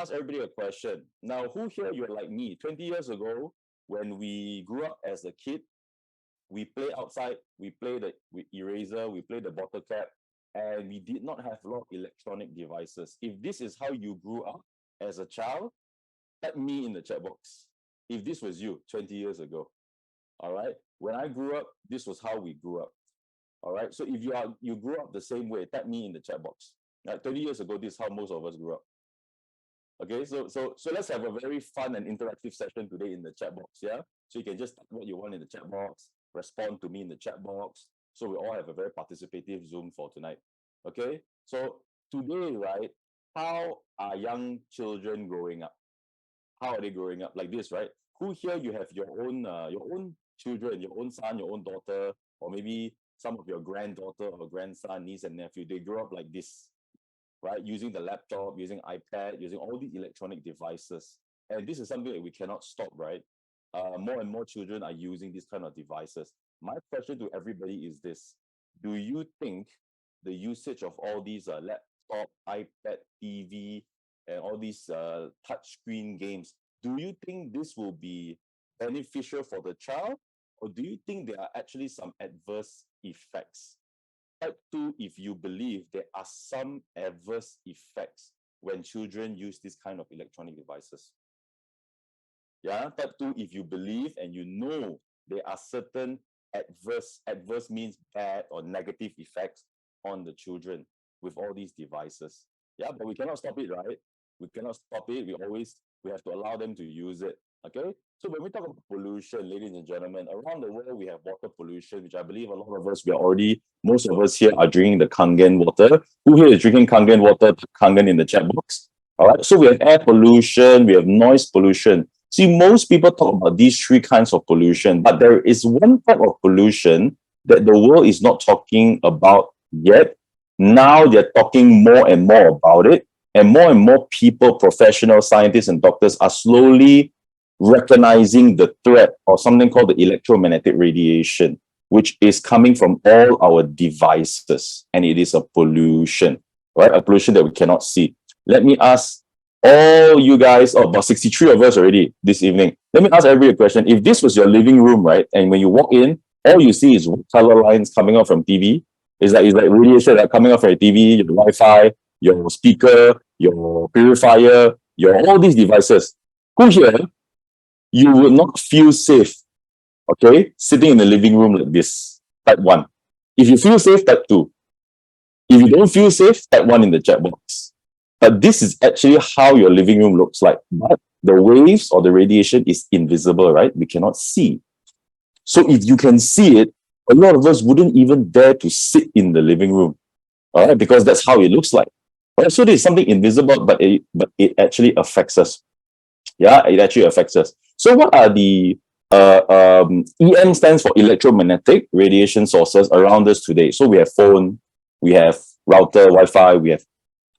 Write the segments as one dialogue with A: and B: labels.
A: ask everybody a question. Now, who here, you're like me, 20 years ago, when we grew up as a kid, we play outside, we play the eraser, we play the bottle cap, and we did not have a lot of electronic devices. If this is how you grew up as a child, type me in the chat box. If this was you 20 years ago, all right? When I grew up, this was how we grew up, all right? So if you grew up the same way, type me in the chat box. Now, 20 years ago, this is how most of us grew up. Okay, so let's have a very fun and interactive session today in the chat box, yeah? So you can just type what you want in the chat box, respond to me in the chat box. So we all have a very participative Zoom for tonight, okay? So today, right, how are young children growing up? How are they growing up? Like this, right? Who here, you have your own children, your own son, your own daughter, or maybe some of your granddaughter or grandson, niece and nephew, they grow up like this, right? Using the laptop, using iPad, using all these electronic devices. And this is something that we cannot stop, right? More and more children are using these kind of devices. My question to everybody is this: do you think the usage of all these laptop, iPad, TV, and all these touchscreen games, do you think this will be beneficial for the child, or do you think there are actually some adverse effects? Type 2 if you believe there are some adverse effects when children use this kind of electronic devices. Yeah, type 2 if you believe and you know there are certain adverse means bad or negative effects on the children with all these devices. Yeah, but we cannot stop it, right? We cannot stop it. We have to allow them to use it. Okay, so when we talk about pollution, ladies and gentlemen, around the world we have water pollution, which I believe a lot of us, most of us here are drinking the Kangen water. Who here is drinking Kangen water? Kangen in the chat box. All right, so we have air pollution, we have noise pollution. See, most people talk about these three kinds of pollution, but there is one type of pollution that the world is not talking about yet. Now they're talking more and more about it, and more people, professionals, scientists, and doctors are slowly recognizing the threat or something called the electromagnetic radiation, which is coming from all our devices, and it is a pollution, right? A pollution that we cannot see. Let me ask all you guys, about 63 of us already this evening. Let me ask everybody a question. If this was your living room, right, and when you walk in, all you see is color lines coming out from TV. It's like radiation that coming out from your TV, your Wi-Fi, your speaker, your purifier, your all these devices. Who here, you will not feel safe, okay, sitting in the living room like this? Type 1. If you feel safe, type 2. If you don't feel safe, type 1 in the chat box. But this is actually how your living room looks like. But the waves or the radiation is invisible, right? We cannot see. So if you can see it, a lot of us wouldn't even dare to sit in the living room, all right? Because that's how it looks like. Right? So there's something invisible, but it actually affects us. Yeah, it actually affects us. So what are the EM stands for electromagnetic radiation sources around us today? So we have phone, we have router, Wi-Fi, we have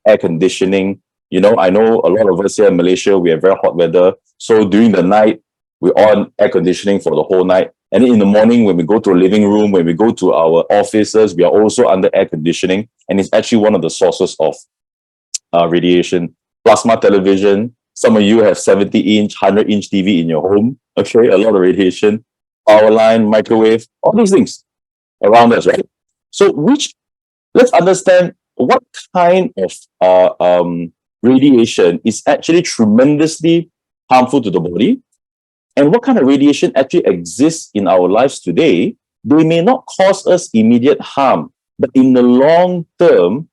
A: air conditioning. You know, I know a lot of us here in Malaysia, we have very hot weather. So during the night, we're on air conditioning for the whole night. And then in the morning, when we go to a living room, when we go to our offices, we are also under air conditioning. And it's actually one of the sources of radiation. Plasma television. Some of you have 70-inch, 100-inch TV in your home. Okay, a lot of radiation. Power line, microwave, all these things around us, right? So let's understand what kind of radiation is actually tremendously harmful to the body, and what kind of radiation actually exists in our lives today. They may not cause us immediate harm, but in the long term,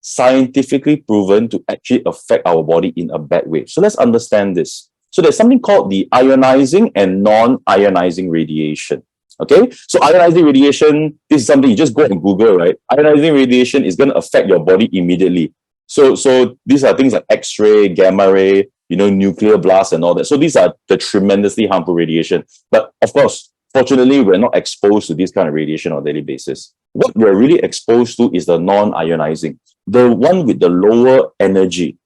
A: scientifically proven to actually affect our body in a bad way. So let's understand this. So there's something called the ionizing and non-ionizing radiation. Okay, so ionizing radiation, this is something you just go and Google, right? Ionizing radiation is going to affect your body immediately. So these are things like X-ray, gamma ray, nuclear blast and all that. So these are the tremendously harmful radiation. But of course, fortunately, we're not exposed to this kind of radiation on a daily basis. What we're really exposed to is the non-ionizing, the one with the lower energy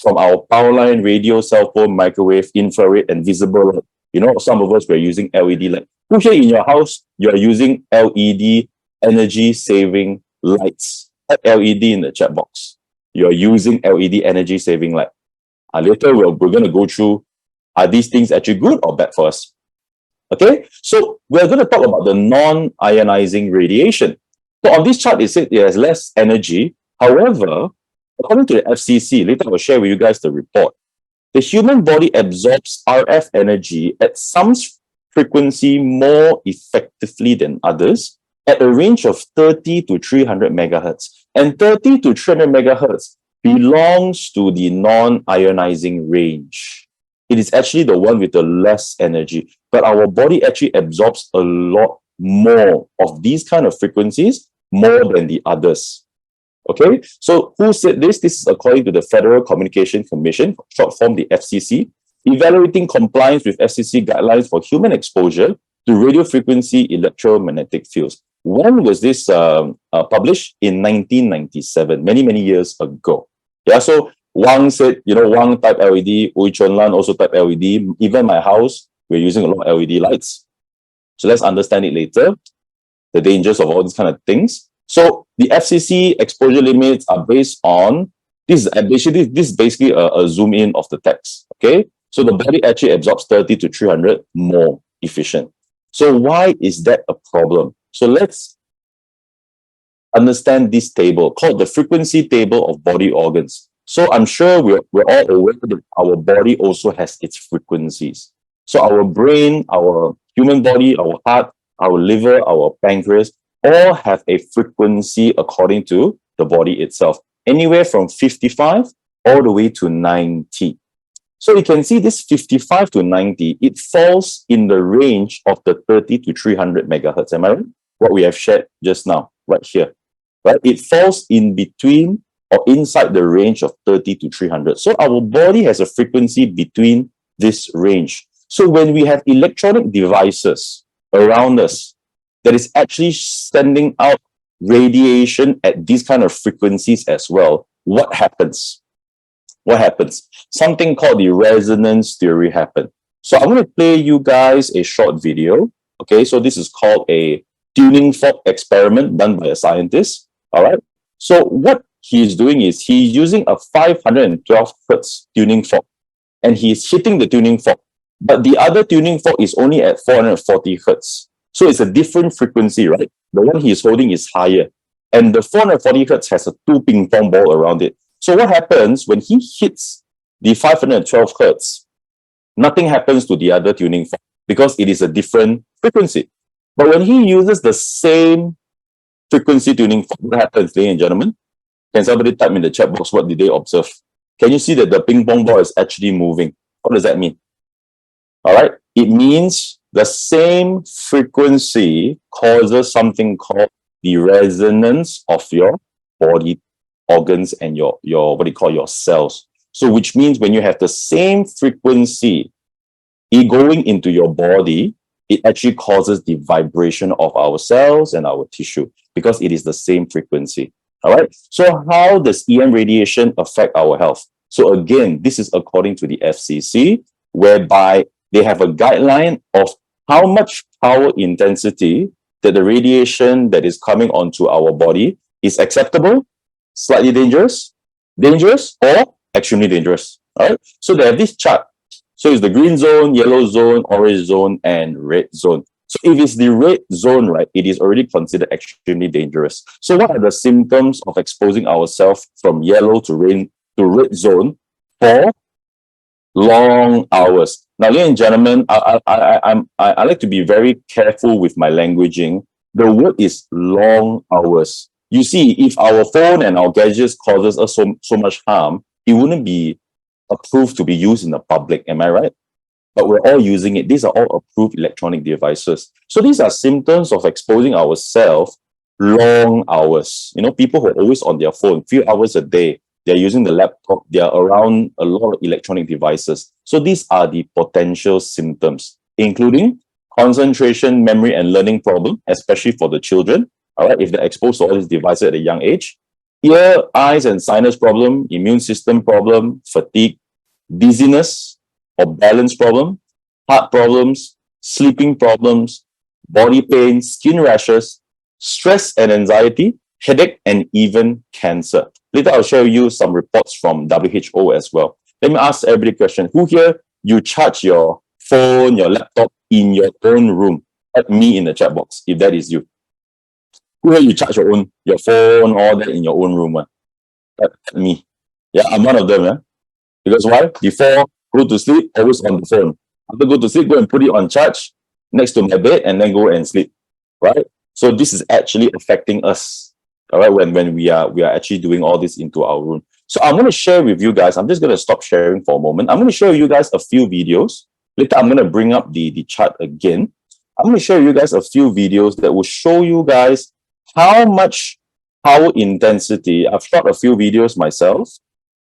A: from our power line, radio, cell phone, microwave, infrared, and visible light. Some of us were using LED light. Who here in your house, you're using LED energy saving lights? Type LED in the chat box. You're using LED energy saving light. Later, we're going to go through, are these things actually good or bad for us? Okay, so we're going to talk about the non-ionizing radiation. So on this chart, it says it has less energy. However, according to the FCC, later I will share with you guys the report. The human body absorbs RF energy at some frequency more effectively than others at a range of 30 to 300 megahertz. And 30 to 300 megahertz belongs to the non-ionizing range. It is actually the one with the less energy, but our body actually absorbs a lot more of these kind of frequencies more than the others. Okay, so who said this? This is according to the Federal Communication Commission, short form the FCC, evaluating compliance with FCC guidelines for human exposure to radio frequency electromagnetic fields. When was this published? In 1997, many years ago. Yeah, so Wang said, Wang type LED, Ui Chunlan also type LED. Even my house, we're using a lot of LED lights. So let's understand it later, the dangers of all these kind of things. So the FCC exposure limits are based on, this is basically a zoom in of the text, okay? So the body actually absorbs 30 to 300 more efficient. So why is that a problem? So let's understand this table called the frequency table of body organs. So I'm sure we're all aware that our body also has its frequencies. So our brain, our human body, our heart, our liver, our pancreas, all have a frequency according to the body itself, anywhere from 55 all the way to 90. So you can see this 55 to 90, it falls in the range of the 30 to 300 megahertz. Am I right? What we have shared just now, right here. Right? It falls in between or inside the range of 30 to 300. So our body has a frequency between this range. So when we have electronic devices around us that is actually sending out radiation at these kind of frequencies as well, what happens? What happens? Something called the resonance theory happens. So I'm going to play you guys a short video. Okay, so this is called a tuning fork experiment done by a scientist. All right. So what he's doing is he's using a 512 hertz tuning fork, and he's hitting the tuning fork, but the other tuning fork is only at 440 hertz. So it's a different frequency, right? The one he's holding is higher, and the 440 hertz has a 2 ping pong ball around it. So what happens when he hits the 512 hertz? Nothing happens to the other tuning fork because it is a different frequency. But when he uses the same frequency tuning fork, what happens, ladies and gentlemen? Can somebody type in the chat box, what did they observe? Can you see that the ping pong ball is actually moving? What does that mean? All right. It means the same frequency causes something called the resonance of your body organs and your what do you call your cells. So which means when you have the same frequency going into your body, it actually causes the vibration of our cells and our tissue because it is the same frequency. All right. So how does EM radiation affect our health? So again, this is according to the FCC, whereby they have a guideline of how much power intensity that the radiation that is coming onto our body is acceptable, slightly dangerous, or extremely dangerous. All right. So they have this chart. So it's the green zone, yellow zone, orange zone, and red zone. So if it's the red zone, right, it is already considered extremely dangerous. So what are the symptoms of exposing ourselves from yellow to red zone for long hours? Now, ladies and gentlemen, I like to be very careful with my languaging. The word is long hours. You see, if our phone and our gadgets causes us so much harm, it wouldn't be approved to be used in the public. Am I right? But we're all using it. These are all approved electronic devices. So these are symptoms of exposing ourselves long hours. You know, people who are always on their phone, few hours a day, they're using the laptop, they're around a lot of electronic devices. So these are the potential symptoms, including concentration, memory, and learning problem, especially for the children. All right, if they're exposed to all these devices at a young age. Ear, eyes, and sinus problem, immune system problem, fatigue, dizziness or balance problem, heart problems, sleeping problems, body pain, skin rashes, stress and anxiety, headache, and even cancer. Later, I'll share with you some reports from WHO as well. let me ask everybody a question. Who here, you charge your phone, your laptop in your own room? Type me in the chat box if that is you. Who here, you charge your phone, all that in your own room? Type me. Yeah, I'm one of them. Yeah? Because why? Before go to sleep, always on the phone. After go to sleep, go and put it on charge next to my bed and then go and sleep. Right? So this is actually affecting us. All right, when we are actually doing all this into our room. So I'm going to share with you guys. I'm just going to stop sharing for a moment. I'm going to show you guys a few videos. Later, I'm going to bring up the chart again. I'm going to show you guys a few videos that will show you guys how much power intensity. I've shot a few videos myself.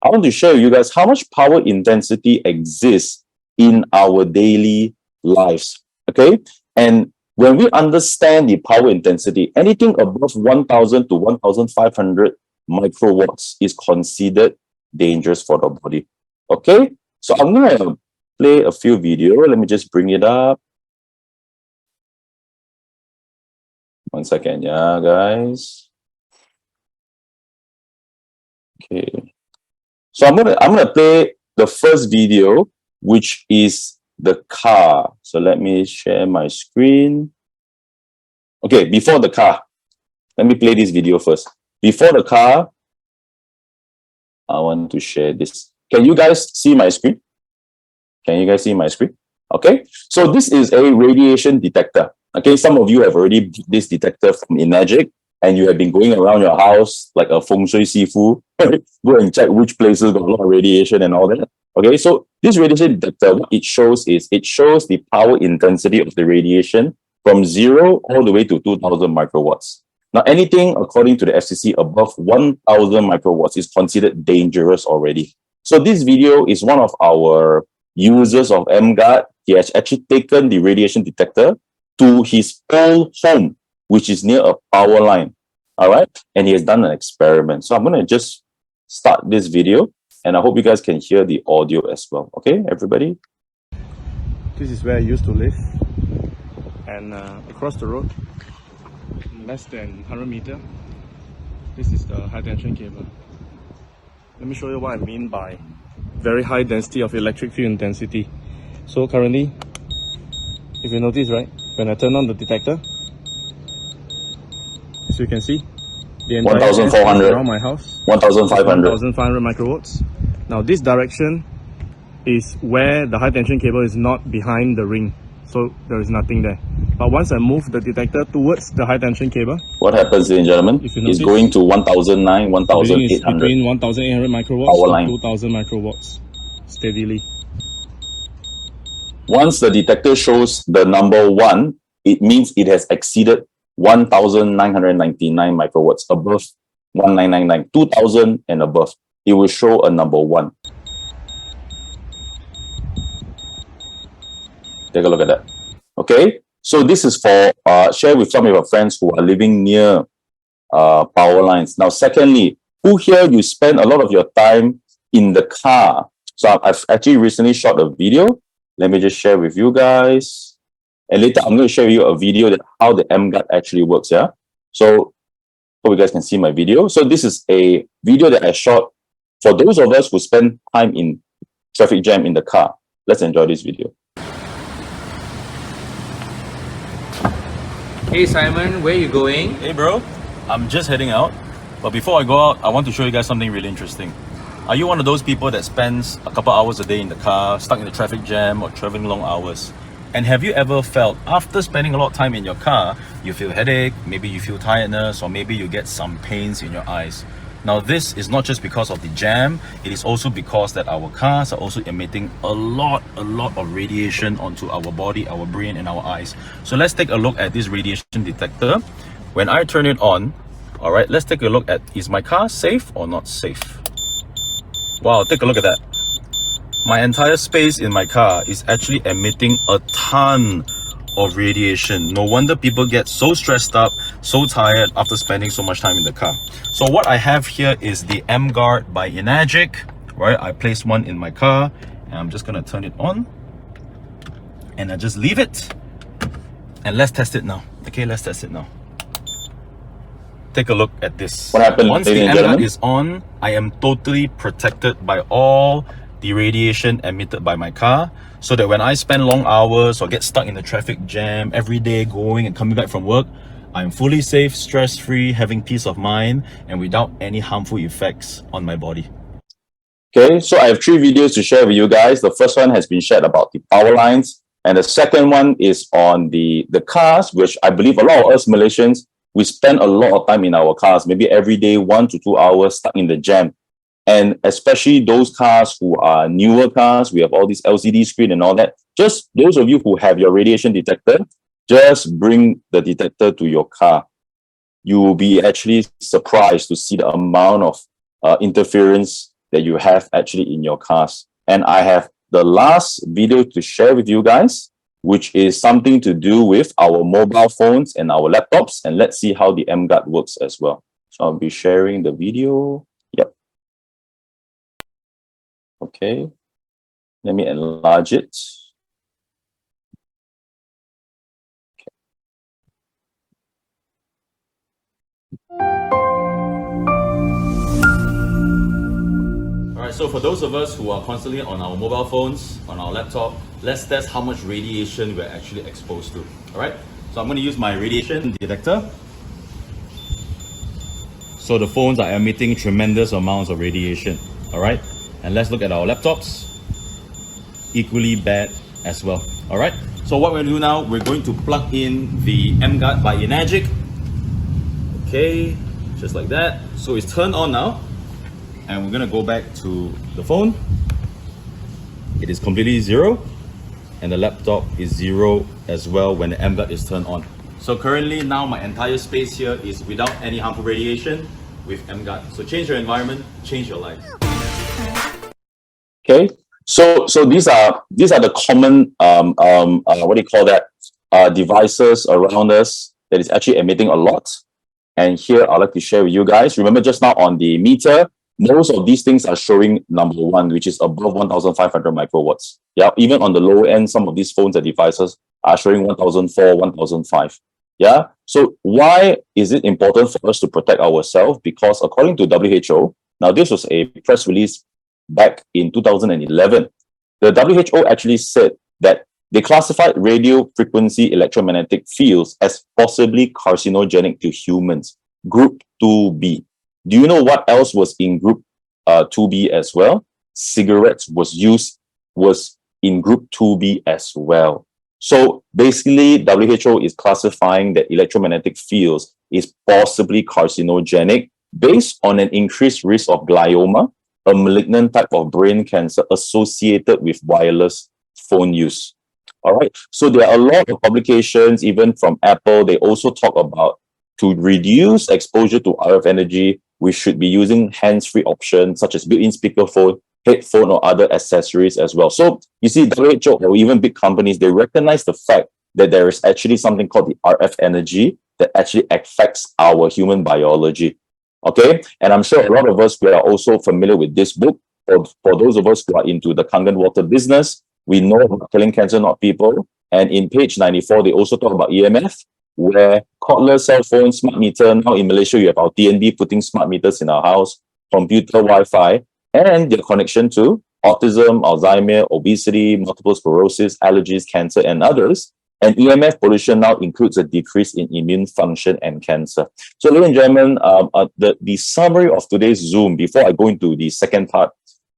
A: I want to show you guys how much power intensity exists in our daily lives. Okay, and when we understand the power intensity, anything above 1,000 to 1,500 microwatts is considered dangerous for the body. Okay, so I'm going to play a few videos. Let me just bring it up. 1 second, yeah, guys. Okay, so I'm gonna play the first video, which is the car. So let me share my screen. Okay, before the car, let me play this video first. Before the car, I want to share this. Can you guys see my screen? Can you guys see my screen? Okay, so this is a radiation detector. Okay, some of you have already bought this detector from Enagic, and you have been going around your house like a feng shui sifu, go and check which places got a lot of radiation and all that. Okay, so this radiation detector, what it shows is, it shows the power intensity of the radiation from 0 all the way to 2,000 microwatts. Now, anything according to the FCC above 1,000 microwatts is considered dangerous already. So this video is one of our users of emGuarde. He has actually taken the radiation detector to his old home, which is near a power line. All right, and he has done an experiment. So I'm going to just start this video, and I hope you guys can hear the audio as well. Okay, everybody?
B: This is where I used to live, and across the road, less than 100 meters, this is the high tension cable. Let me show you what I mean by very high density of electric field intensity. So currently, if you notice, right, when I turn on the detector, as you can see, the entire
A: 1,400
B: around my house,
A: 1,500
B: 1,500 microwatts. Now this direction is where the high tension cable is not behind the ring, so there is nothing there. But once I move the detector towards the high tension cable,
A: what happens, ladies and gentlemen? It's going to 1,009, 1,800.
B: Between 1,800 microwatts to 2,000 microwatts steadily.
A: Once the detector shows the number 1, it means it has exceeded 1,999 microwatts, above 1,999, 2,000 and above. It will show a number 1. Take a look at that. Okay, so this is for share with some of your friends who are living near power lines. Now, secondly, who here you spend a lot of your time in the car? So I've actually recently shot a video. Let me just share with you guys. And later, I'm going to show you a video that how the emGuarde actually works. Yeah. So hope you guys can see my video. So this is a video that I shot for those of us who spend time in traffic jam in the car. Let's enjoy this video.
C: Hey Simon, where are you going?
D: Hey bro, I'm just heading out. But before I go out, I want to show you guys something really interesting. Are you one of those people that spends a couple hours a day in the car, stuck in the traffic jam or traveling long hours? And have you ever felt after spending a lot of time in your car, you feel headache, maybe you feel tiredness, or maybe you get some pains in your eyes? Now this is not just because of the jam, it is also because that our cars are also emitting a lot of radiation onto our body, our brain and our eyes. So let's take a look at this radiation detector. When I turn it on, all right, let's take a look at, is my car safe or not safe? Wow, take a look at that. My entire space in my car is actually emitting a ton of radiation. No wonder people get so stressed up, so tired after spending so much time in the car. So what I have here is the emGuarde by Enagic, right? I placed one in my car and I'm just gonna turn it on and I just leave it and let's test it now. Okay, let's test it now. Take a look at this.
A: What happened,
D: once the emGuarde is on, I am totally protected by all the radiation emitted by my car, so that when I spend long hours or get stuck in the traffic jam every day going and coming back from work, I'm fully safe, stress-free, having peace of mind, and without any harmful effects on my body.
A: Okay, so I have 3 videos to share with you guys. The first one has been shared about the power lines, and the second one is on the cars, which I believe a lot of us Malaysians, we spend a lot of time in our cars, maybe every day, 1 to 2 hours stuck in the jam. And especially those cars who are newer cars, we have all this LCD screen and all that. Just those of you who have your radiation detector, just bring the detector to your car. You will be actually surprised to see the amount of interference that you have actually in your cars. And I have the last video to share with you guys, which is something to do with our mobile phones and our laptops. And let's see how the emGuarde works as well. So I'll be sharing the video. Yep. Okay. Let me enlarge it.
D: Alright, so for those of us who are constantly on our mobile phones, on our laptop, let's test how much radiation we're actually exposed to. Alright, so I'm going to use my radiation detector. So the phones are emitting tremendous amounts of radiation. Alright, and let's look at our laptops. Equally bad as well. Alright, so what we're going to do now, we're going to plug in the emGuarde by Enagic. Okay, just like that. So it's turned on now. And we're going to go back to the phone. It is completely zero, and the laptop is zero as well when the emGuarde is turned on. So currently now my entire space here is without any harmful radiation with emGuarde. So change your environment, change your life.
A: Okay, so these are the common what do you call that, devices around us that is actually emitting a lot. And here I'd like to share with you guys. Remember just now on the meter, most of these things are showing number 1, which is above 1,500 microwatts. Yeah, even on the low end, some of these phones and devices are showing 1,004, 1,005. Yeah, so why is it important for us to protect ourselves? Because according to WHO, now this was a press release back in 2011. The WHO actually said that they classified radio frequency electromagnetic fields as possibly carcinogenic to humans, group 2B. Do you know what else was in group 2B as well? Cigarettes was in group 2B as well. So basically, WHO is classifying that electromagnetic fields is possibly carcinogenic based on an increased risk of glioma, a malignant type of brain cancer associated with wireless phone use. All right. So there are a lot of publications, even from Apple. They also talk about to reduce exposure to RF energy, we should be using hands-free options such as built-in speakerphone, headphone, or other accessories as well. So you see, WHO or even big companies, they recognize the fact that there is actually something called the RF energy that actually affects our human biology. Okay, and I'm sure a lot of us, we are also familiar with this book. For those of us who are into the Kangen water business, we know about killing cancer, not people. And in page 94, they also talk about EMF, where cordless cell phone, smart meter. Now in Malaysia, you have our TNB putting smart meters in our house, computer, Wi-Fi, and their connection to autism, Alzheimer, obesity, multiple sclerosis, allergies, cancer, and others. And EMF pollution now includes a decrease in immune function and cancer. So, ladies and gentlemen, the summary of today's Zoom, before I go into the second part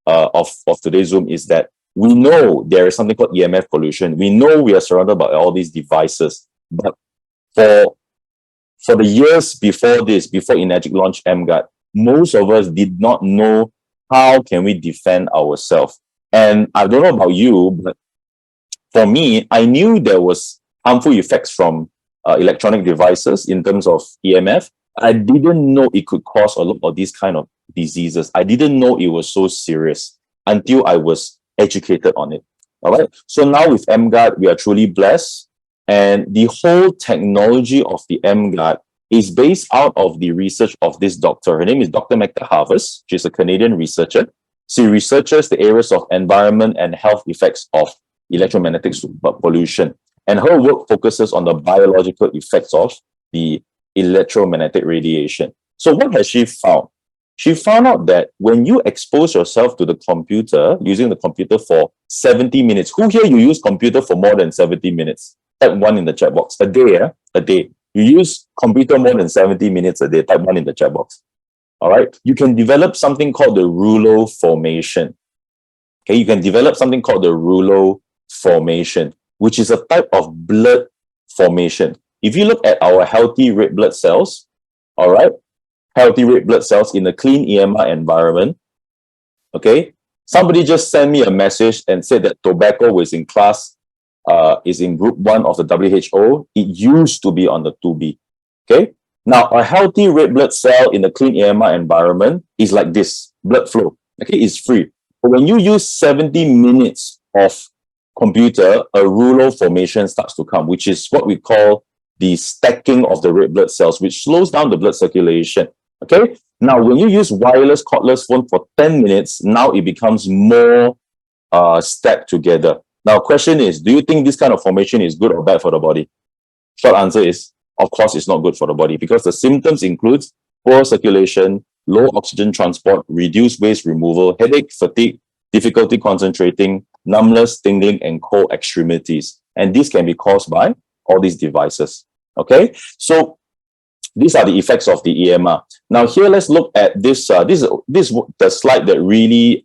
A: of today's Zoom, is that we know there is something called EMF pollution. We know we are surrounded by all these devices, but for the years before this, before Enagic launched emGuarde, most of us did not know how can we defend ourselves. And I don't know about you, but for me, I knew there was harmful effects from electronic devices in terms of EMF. I didn't know it could cause a lot of these kind of diseases. I didn't know it was so serious until I was educated on it. All right. So now with emGuarde, we are truly blessed. And the whole technology of the emGuarde is based out of the research of this doctor. Her name is Dr. Magda Harvest. She's a Canadian researcher. She researches the areas of environment and health effects of electromagnetic pollution. And her work focuses on the biological effects of the electromagnetic radiation. So what has she found? she found out that when you expose yourself to the computer, using the computer for 70 minutes, who here you use computer for more than 70 minutes? Type 1 in the chat box. A day, yeah? A day. You use computer more than 70 minutes a day. Type 1 in the chat box. All right? You can develop something called the rouleau formation. Okay, you can develop something called the rouleau formation, which is a type of blood formation. If you look at our healthy red blood cells, all right, healthy red blood cells in a clean EMR environment, okay, somebody just sent me a message and said that tobacco was in class, is in group 1 of the WHO. It used to be on the 2B, okay? Now, a healthy red blood cell in a clean EMR environment is like this, blood flow, okay, it's free. But when you use 70 minutes of computer, a rouleau formation starts to come, which is what we call the stacking of the red blood cells, which slows down the blood circulation, okay? Now, when you use wireless cordless phone for 10 minutes, now it becomes more stacked together. Now, question is, do you think this kind of formation is good or bad for the body? Short answer is, of course, it's not good for the body because the symptoms include poor circulation, low oxygen transport, reduced waste removal, headache, fatigue, difficulty concentrating, numbness, tingling, and cold extremities. And this can be caused by all these devices. Okay, so these are the effects of the EMR. Now here, let's look at this. This is the slide that really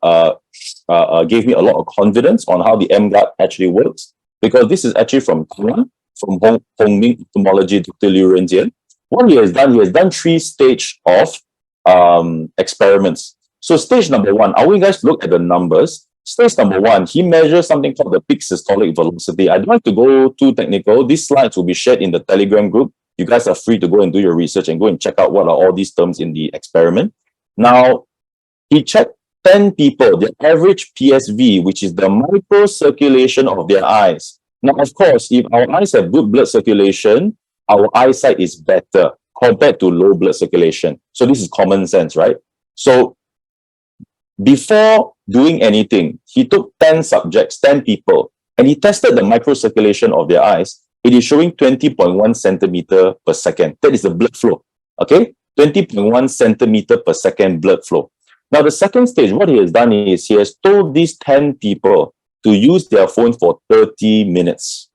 A: gave me a lot of confidence on how the emGuarde actually works, because this is actually from Taiwan, from Hongming Ophthalmology, Dr. Liu Renjian. What he has done 3 stages of experiments. So stage number 1, I want you guys to look at the numbers. Stage number 1, he measures something called the peak systolic velocity. I don't like to go too technical. These slides will be shared in the Telegram group. You guys are free to go and do your research and go and check out what are all these terms in the experiment. Now, he checked 10 people, their average PSV, which is the microcirculation of their eyes. Now, of course, if our eyes have good blood circulation, our eyesight is better compared to low blood circulation. So this is common sense, right? So before doing anything, he took 10 subjects, 10 people, and he tested the microcirculation of their eyes. It is showing 20.1 centimeter per second. That is the blood flow, okay? 20.1 centimeter per second blood flow. Now, the second stage, what he has done is he has told these 10 people to use their phone for 30 minutes.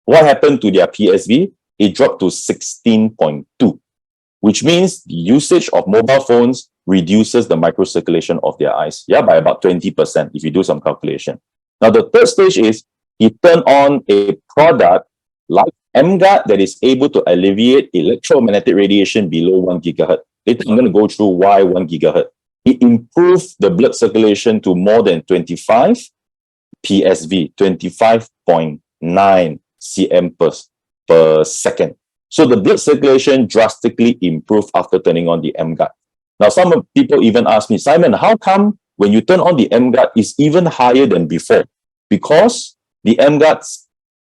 A: What happened to their PSV? It dropped to 16.2, which means the usage of mobile phones reduces the microcirculation of their eyes, yeah, by about 20% if you do some calculation. Now, the third stage is he turned on a product like emGuarde that is able to alleviate electromagnetic radiation below 1 gigahertz. Later, I'm going to go through why 1 gigahertz. It improved the blood circulation to more than 25 PSV, 25.9 cm per second. So the blood circulation drastically improved after turning on the emGuarde. Now, some people even ask me, Simon, how come when you turn on the emGuarde, it's even higher than before? Because the emGuarde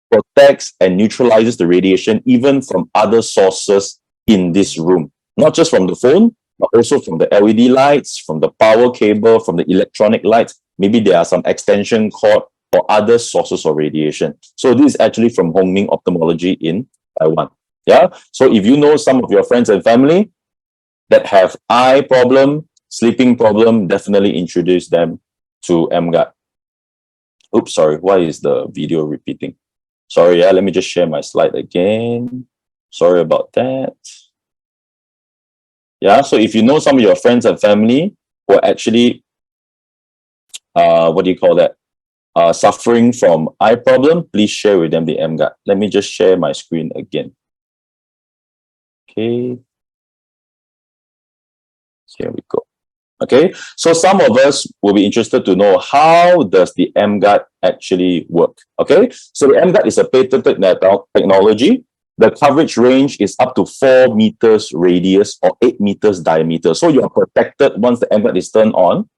A: protects and neutralizes the radiation even from other sources in this room. Not just from the phone, but also from the LED lights, from the power cable, from the electronic lights. Maybe there are some extension cord or other sources of radiation. So this is actually from Hongming Ophthalmology in Taiwan. Yeah. So if you know some of your friends and family that have eye problem, sleeping problem, definitely introduce them to emGuarde. Oops, sorry. Why is the video repeating? Sorry, yeah. Let me just share my slide again. Sorry about that. Yeah. So if you know some of your friends and family who are actually, what do you call that? Suffering from eye problem, please share with them the emGuarde. Let me just share my screen again. Okay. Here we go. Okay, so some of us will be interested to know how does the emGuarde actually work. Okay, so the emGuarde is a patented technology. The coverage range is up to 4 meters radius or 8 meters diameter. So you are protected once the emGuarde is turned on,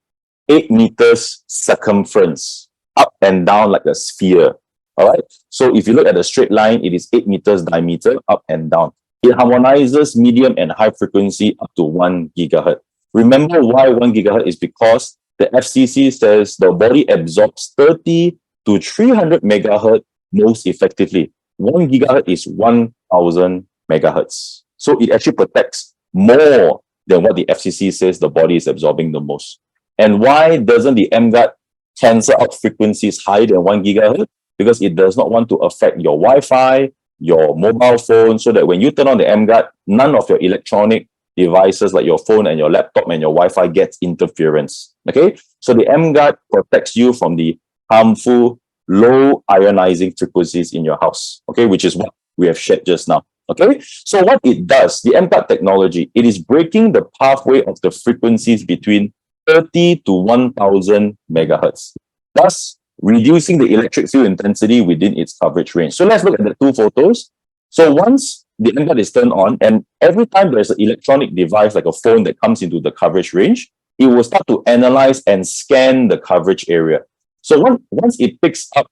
A: 8 meters circumference, up and down like a sphere. All right, so if you look at the straight line, it is 8 meters diameter, up and down. It harmonizes medium and high frequency up to 1 gigahertz. Remember why 1 gigahertz is because the FCC says the body absorbs 30 to 300 megahertz most effectively. 1 gigahertz is 1000 megahertz. So it actually protects more than what the FCC says the body is absorbing the most. And why doesn't the emGuarde cancel out frequencies higher than 1 gigahertz? Because it does not want to affect your Wi-Fi, your mobile phone, so that when you turn on the emGuarde, none of your electronic devices like your phone and your laptop and your Wi-Fi gets interference. Okay, so the emGuarde protects you from the harmful low ionizing frequencies in your house, okay, which is what we have shared just now. Okay, so what it does, the emGuarde technology, it is breaking the pathway of the frequencies between 30 to 1000 megahertz, thus reducing the electric field intensity within its coverage range. So let's look at the two photos. So once the emGuarde is turned on, and every time there's an electronic device like a phone that comes into the coverage range, it will start to analyze and scan the coverage area. So once it picks up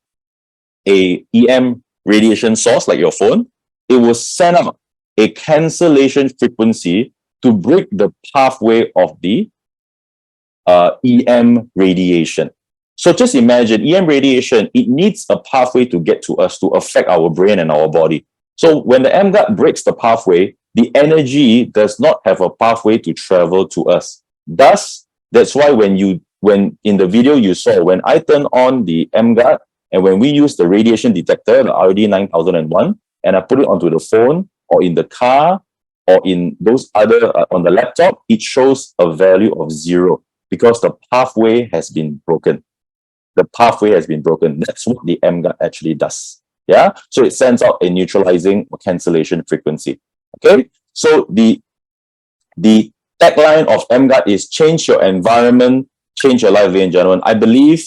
A: a EM radiation source like your phone, it will send out a cancellation frequency to break the pathway of the EM radiation. So just imagine EM radiation, it needs a pathway to get to us to affect our brain and our body. So when the emGuarde breaks the pathway, the energy does not have a pathway to travel to us. Thus, that's why when in the video you saw, when I turn on the emGuarde and when we use the radiation detector, the RD 9001, and I put it onto the phone or in the car or in those other, on the laptop, it shows a value of 0 because the pathway has been broken. The pathway has been broken. That's what the emGuarde actually does. Yeah, so it sends out a neutralizing or cancellation frequency. Okay, so the tagline of emGuarde is change your environment, change your life, ladies and gentlemen. I believe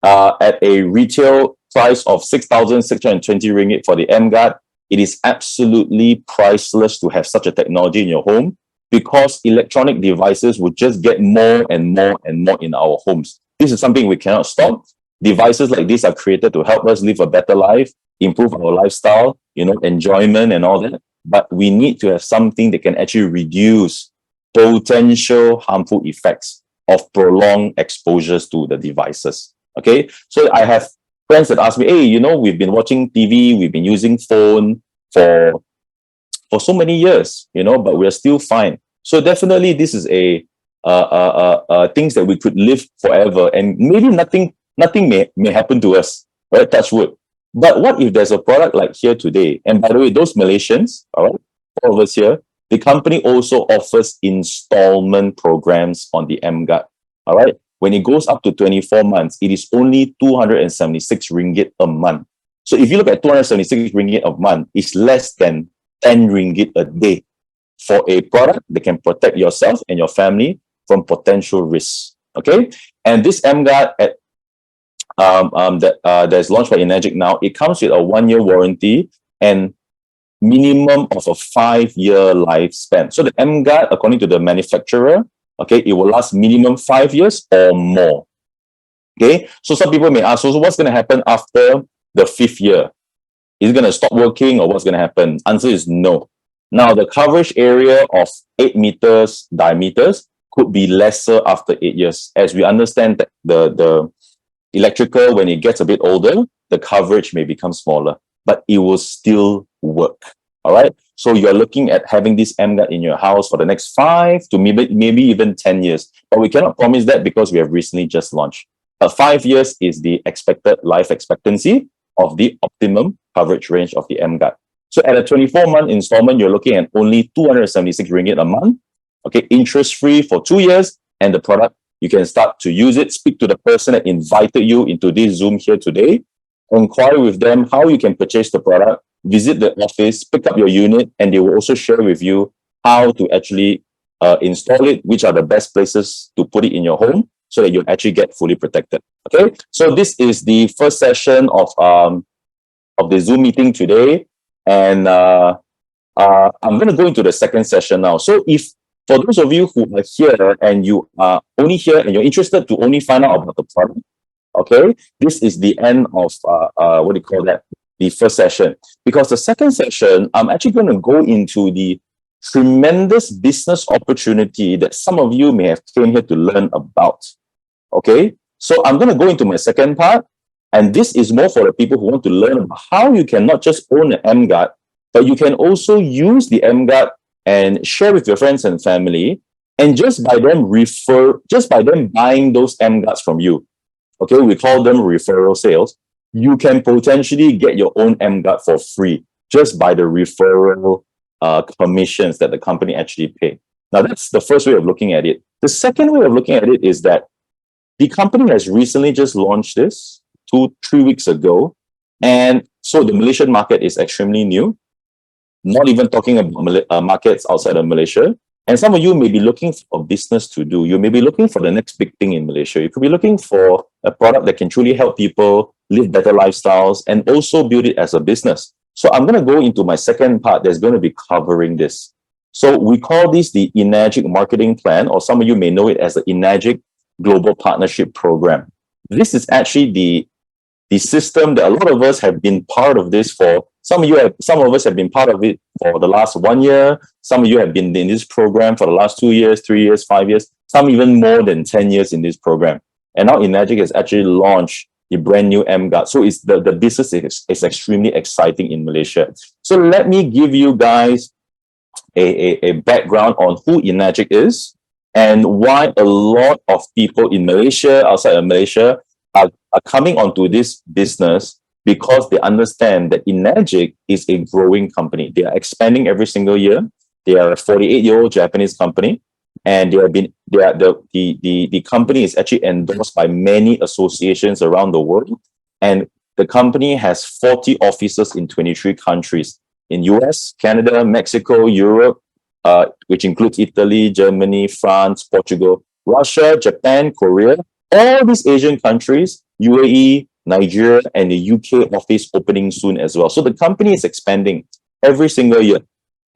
A: at a retail price of 6,620 ringgit for the emGuarde, it is absolutely priceless to have such a technology in your home because electronic devices will just get more and more and more in our homes. This is something we cannot stop. Devices like this are created to help us live a better life, improve our lifestyle, enjoyment and all that. But we need to have something that can actually reduce potential harmful effects of prolonged exposures to the devices. Okay, so I have friends that ask me, hey, we've been watching TV, we've been using phone for so many years, but we're still fine. So definitely this is a things that we could live forever, and maybe nothing may happen to us, right? Touch wood. But what if there's a product like here today? And by the way, those Malaysians, all right, all of us here, the company also offers installment programs on the emGuarde, all right? When it goes up to 24 months, it is only 276 ringgit a month. So if you look at 276 ringgit a month, it's less than 10 ringgit a day for a product that can protect yourself and your family from potential risks. Okay, and this emGuarde that's launched by Enagic now, it comes with a 1-year warranty and minimum of a 5-year lifespan. So the emGuarde, according to the manufacturer, okay, it will last minimum 5 years or more. Okay, so some people may ask, so what's going to happen after the 5th year? Is it going to stop working or what's going to happen? Answer is no. Now, the coverage area of 8 meters diameters could be lesser after 8 years. As we understand that the electrical, when it gets a bit older, the coverage may become smaller, but it will still work. All right. So you're looking at having this emGuarde in your house for the next 5 to maybe even 10 years. But we cannot promise that because we have recently just launched. 5 years is the expected life expectancy of the optimum coverage range of the emGuarde. So at a 24-month installment, you're looking at only 276 ringgit a month. Okay, interest-free for 2 years, and the product, you can start to use it. Speak to the person that invited you into this Zoom here today. Inquire with them how you can purchase the product. Visit the office, pick up your unit, and they will also share with you how to actually install it, which are the best places to put it in your home so that you actually get fully protected. Okay, so this is the first session of the Zoom meeting today, and I'm going to go into the second session now. So if for those of you who are here and you are only here and you're interested to only find out about the product, okay, this is the end of the first session. Because the second session, I'm actually going to go into the tremendous business opportunity that some of you may have came here to learn about. Okay, so I'm going to go into my second part, and this is more for the people who want to learn about how you can not just own an emGuarde, but you can also use the emGuarde and share with your friends and family And just by them buying those emGuardes from you, okay, we call them referral sales, you can potentially get your own emGuarde for free just by the referral commissions that the company actually pay. Now, that's the first way of looking at it. The second way of looking at it is that the company has recently just launched this 2-3 weeks ago. And so the Malaysian market is extremely new, not even talking about markets outside of Malaysia. And some of you may be looking for a business to do. You may be looking for the next big thing in Malaysia. You could be looking for a product that can truly help people live better lifestyles and also build it as a business. So I'm going to go into my second part that's going to be covering this. So we call this the Enagic Marketing Plan, or some of you may know it as the Enagic Global Partnership Program. This is actually the system that a lot of us have been part of this for. Some of us have been part of it for the last 1 year. Some of you have been in this program for the last 2 years, 3 years, 5 years, some even more than 10 years in this program. And now Enagic has actually launched the brand new emGuarde. So it's the business is extremely exciting in Malaysia. So let me give you guys a background on who Enagic is and why a lot of people in Malaysia, outside of Malaysia, are coming onto this business because they understand that Enagic is a growing company. They are expanding every single year. They are a 48-year-old Japanese company, and the company is actually endorsed by many associations around the world. And the company has 40 offices in 23 countries in US, Canada, Mexico, Europe, which includes Italy, Germany, France, Portugal, Russia, Japan, Korea, all these Asian countries, UAE, Nigeria, and the UK office opening soon as well. So the company is expanding every single year.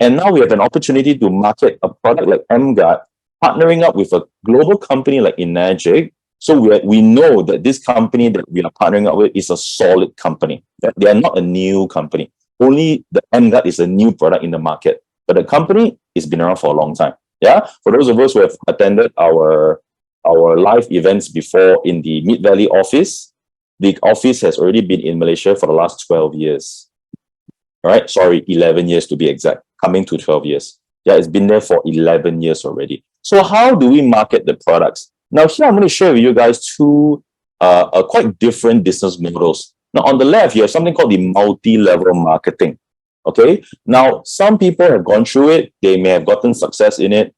A: And now we have an opportunity to market a product like emGuarde, partnering up with a global company like Enagic. So we know that this company that we are partnering up with is a solid company. They are not a new company. Only the emGuarde is a new product in the market. But the company has been around for a long time. Yeah. For those of us who have attended our live events before in the Mid-Valley office, the office has already been in Malaysia for the last 12 years. All right. Sorry, 11 years to be exact, coming to 12 years. Yeah, it's been there for 11 years already. So how do we market the products? Now, here I'm going to share with you guys two quite different business models. Now, on the left, you have something called the multi-level marketing. Okay. Now, some people have gone through it. They may have gotten success in it.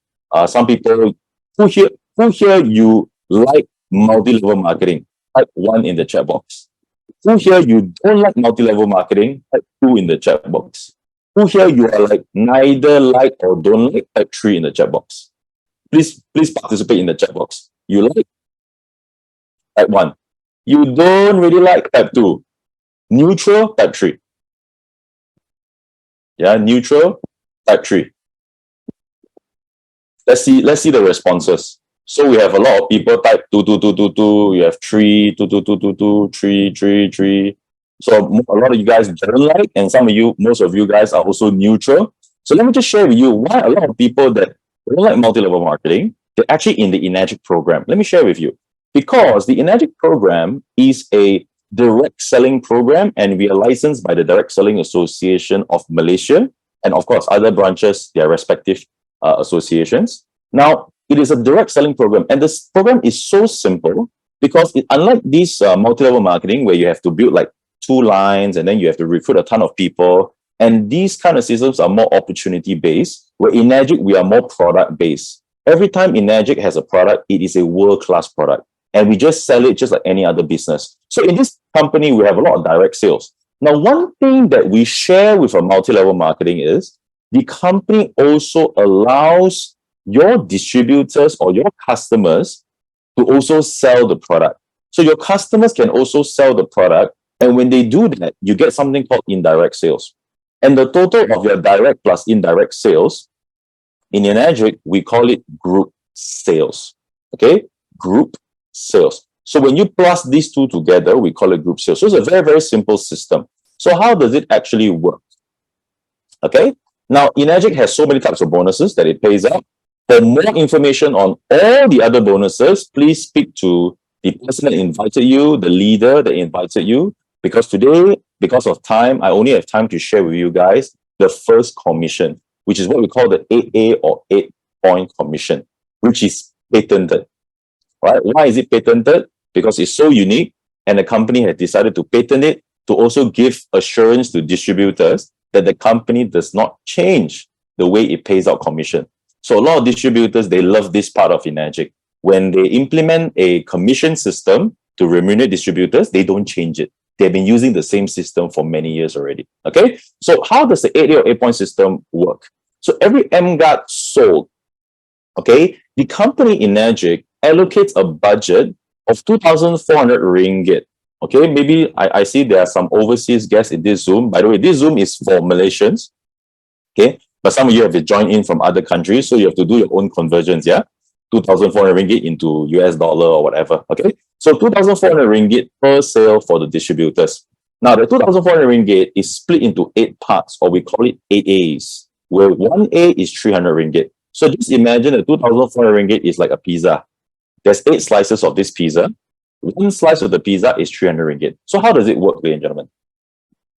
A: Some people who here you like multi-level marketing, type 1 in the chat box. Who here you don't like multi-level marketing, type 2 in the chat box. Who here you are like neither like or don't like, type 3 in the chat box. Please participate in the chat box. You like, type 1. You don't really like, type 2. Neutral, type 3. Yeah, neutral, type 3. Let's see the responses. So we have a lot of people type 2, 2, 2, 2, 2. We have 3, 2, 2, 2, 2, 2, 3, 3, 3. So a lot of you guys don't like, and most of you guys are also neutral. So let me just share with you why a lot of people that don't like multi-level marketing, they're actually in the Enagic program. Let me share with you. Because the Enagic program is a direct selling program, and we are licensed by the Direct Selling Association of Malaysia, and of course, other branches, their respective associations. Now, it is a direct selling program, and this program is so simple because unlike this multi-level marketing where you have to build like 2 lines and then you have to recruit a ton of people, and these kind of systems are more opportunity-based, where Enagic, we are more product-based. Every time Enagic has a product, it is a world-class product, and we just sell it just like any other business. So in this company, we have a lot of direct sales. Now, one thing that we share with a multi-level marketing is the company also allows your distributors or your customers to also sell the product. So your customers can also sell the product. And when they do that, you get something called indirect sales. And the total of your direct plus indirect sales, in Enagic, we call it group sales. Okay? Group sales. So when you plus these two together, we call it group sales. So it's a very, very simple system. So how does it actually work? Okay? Now, Enagic has so many types of bonuses that it pays out. For more information on all the other bonuses, please speak to the person that invited you, the leader that invited you, because today, because of time, I only have time to share with you guys the first commission, which is what we call the 8A or 8-point commission. which is patented. Right? Why is it patented? Because it's so unique, and the company has decided to patent it to also give assurance to distributors that the company does not change the way it pays out commission. So a lot of distributors, they love this part of Enagic. When they implement a commission system to remunerate distributors, they don't change it. They've been using the same system for many years already. Okay, so how does the 8A or 8-point system work? So every emGuarde sold, okay, the company Enagic allocates a budget of 2,400 ringgit. Okay, maybe I see there are some overseas guests in this Zoom. By the way, this Zoom is for Malaysians. Okay, but some of you have to join in from other countries, so you have to do your own conversions, yeah? 2,400 ringgit into US dollar or whatever, okay? So 2,400 ringgit per sale for the distributors. Now, the 2,400 ringgit is split into 8 parts, or we call it 8As, where 1A is 300 ringgit. So just imagine the 2,400 ringgit is like a pizza. There's 8 slices of this pizza. One slice of the pizza is 300 ringgit. So how does it work, ladies and gentlemen?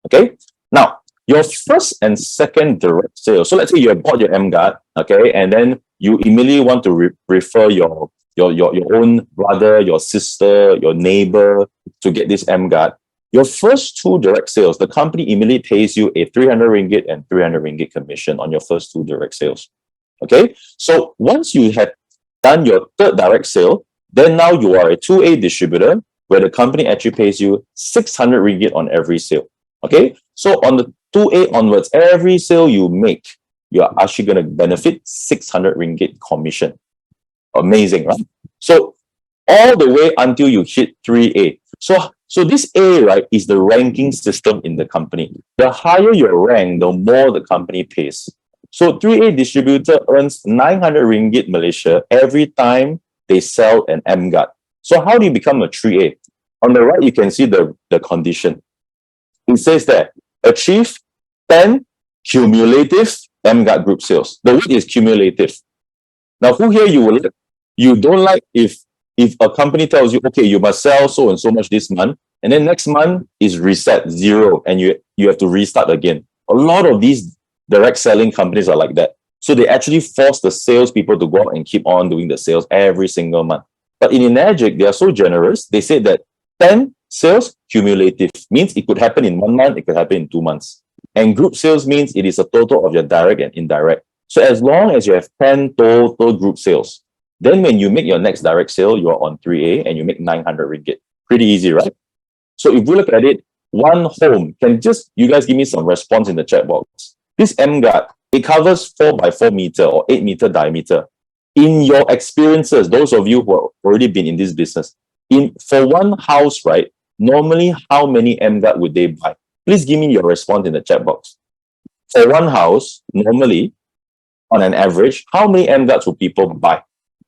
A: Okay, now, your first and second direct sale. So let's say you have bought your emGuarde, okay, and then you immediately want to refer your own brother, your sister, your neighbor to get this emGuarde. Your first 2 direct sales, the company immediately pays you a 300 ringgit and 300 ringgit commission on your first 2 direct sales. Okay, so once you have done your third direct sale, then now you are a 2A distributor where the company actually pays you 600 ringgit on every sale. Okay, so on the 2A onwards, every sale you make, you are actually going to benefit 600 ringgit commission. Amazing, right? So all the way until you hit 3A. So this A, right, is the ranking system in the company. The higher your rank, the more the company pays. So 3A distributor earns 900 ringgit Malaysia every time they sell an emGuarde. So how do you become a 3A? On the right, you can see the condition. It says that achieve 10 cumulative emGuarde group sales. The word is cumulative. Now, who here you don't like if a company tells you, okay, you must sell so and so much this month, and then next month is reset 0, and you have to restart again. A lot of these direct selling companies are like that. So they actually force the salespeople to go out and keep on doing the sales every single month. But in Enagic, they are so generous. They say that 10 sales cumulative means it could happen in 1 month, it could happen in 2 months. And group sales means it is a total of your direct and indirect. So as long as you have 10 total group sales, then when you make your next direct sale, you are on 3A and you make 900 ringgit. Pretty easy, right? So if we look at it, one home, you guys give me some response in the chat box. This emGuarde, it covers 4x4 meter or 8 meter diameter. In your experiences, those of you who have already been in this business, for one house, right, normally how many emGuarde would they buy? Please give me your response in the chat box. For one house, normally, on an average, how many emGuardes would people buy?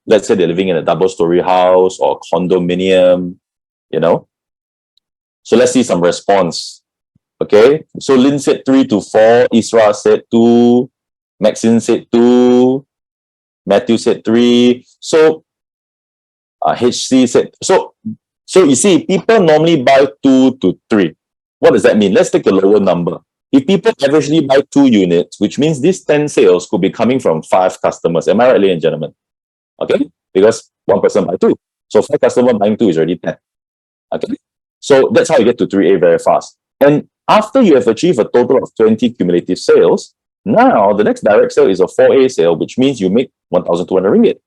A: Let's say they're living in a double-story house or condominium, you know. So let's see some response. Okay, so Lynn said 3 to 4, Isra said 2, Maxine said 2, Matthew said 3. So HC said, so you see, people normally buy 2 to 3. What does that mean? Let's take a lower number. If people averagely buy 2 units, which means these 10 sales could be coming from 5 customers. Am I right, ladies and gentlemen? Okay, because 1 person buy 2. So 5 customers buying 2 is already 10. Okay, so that's how you get to 3A very fast. And after you have achieved a total of 20 cumulative sales, now the next direct sale is a 4A sale, which means you make 1,200 ringgit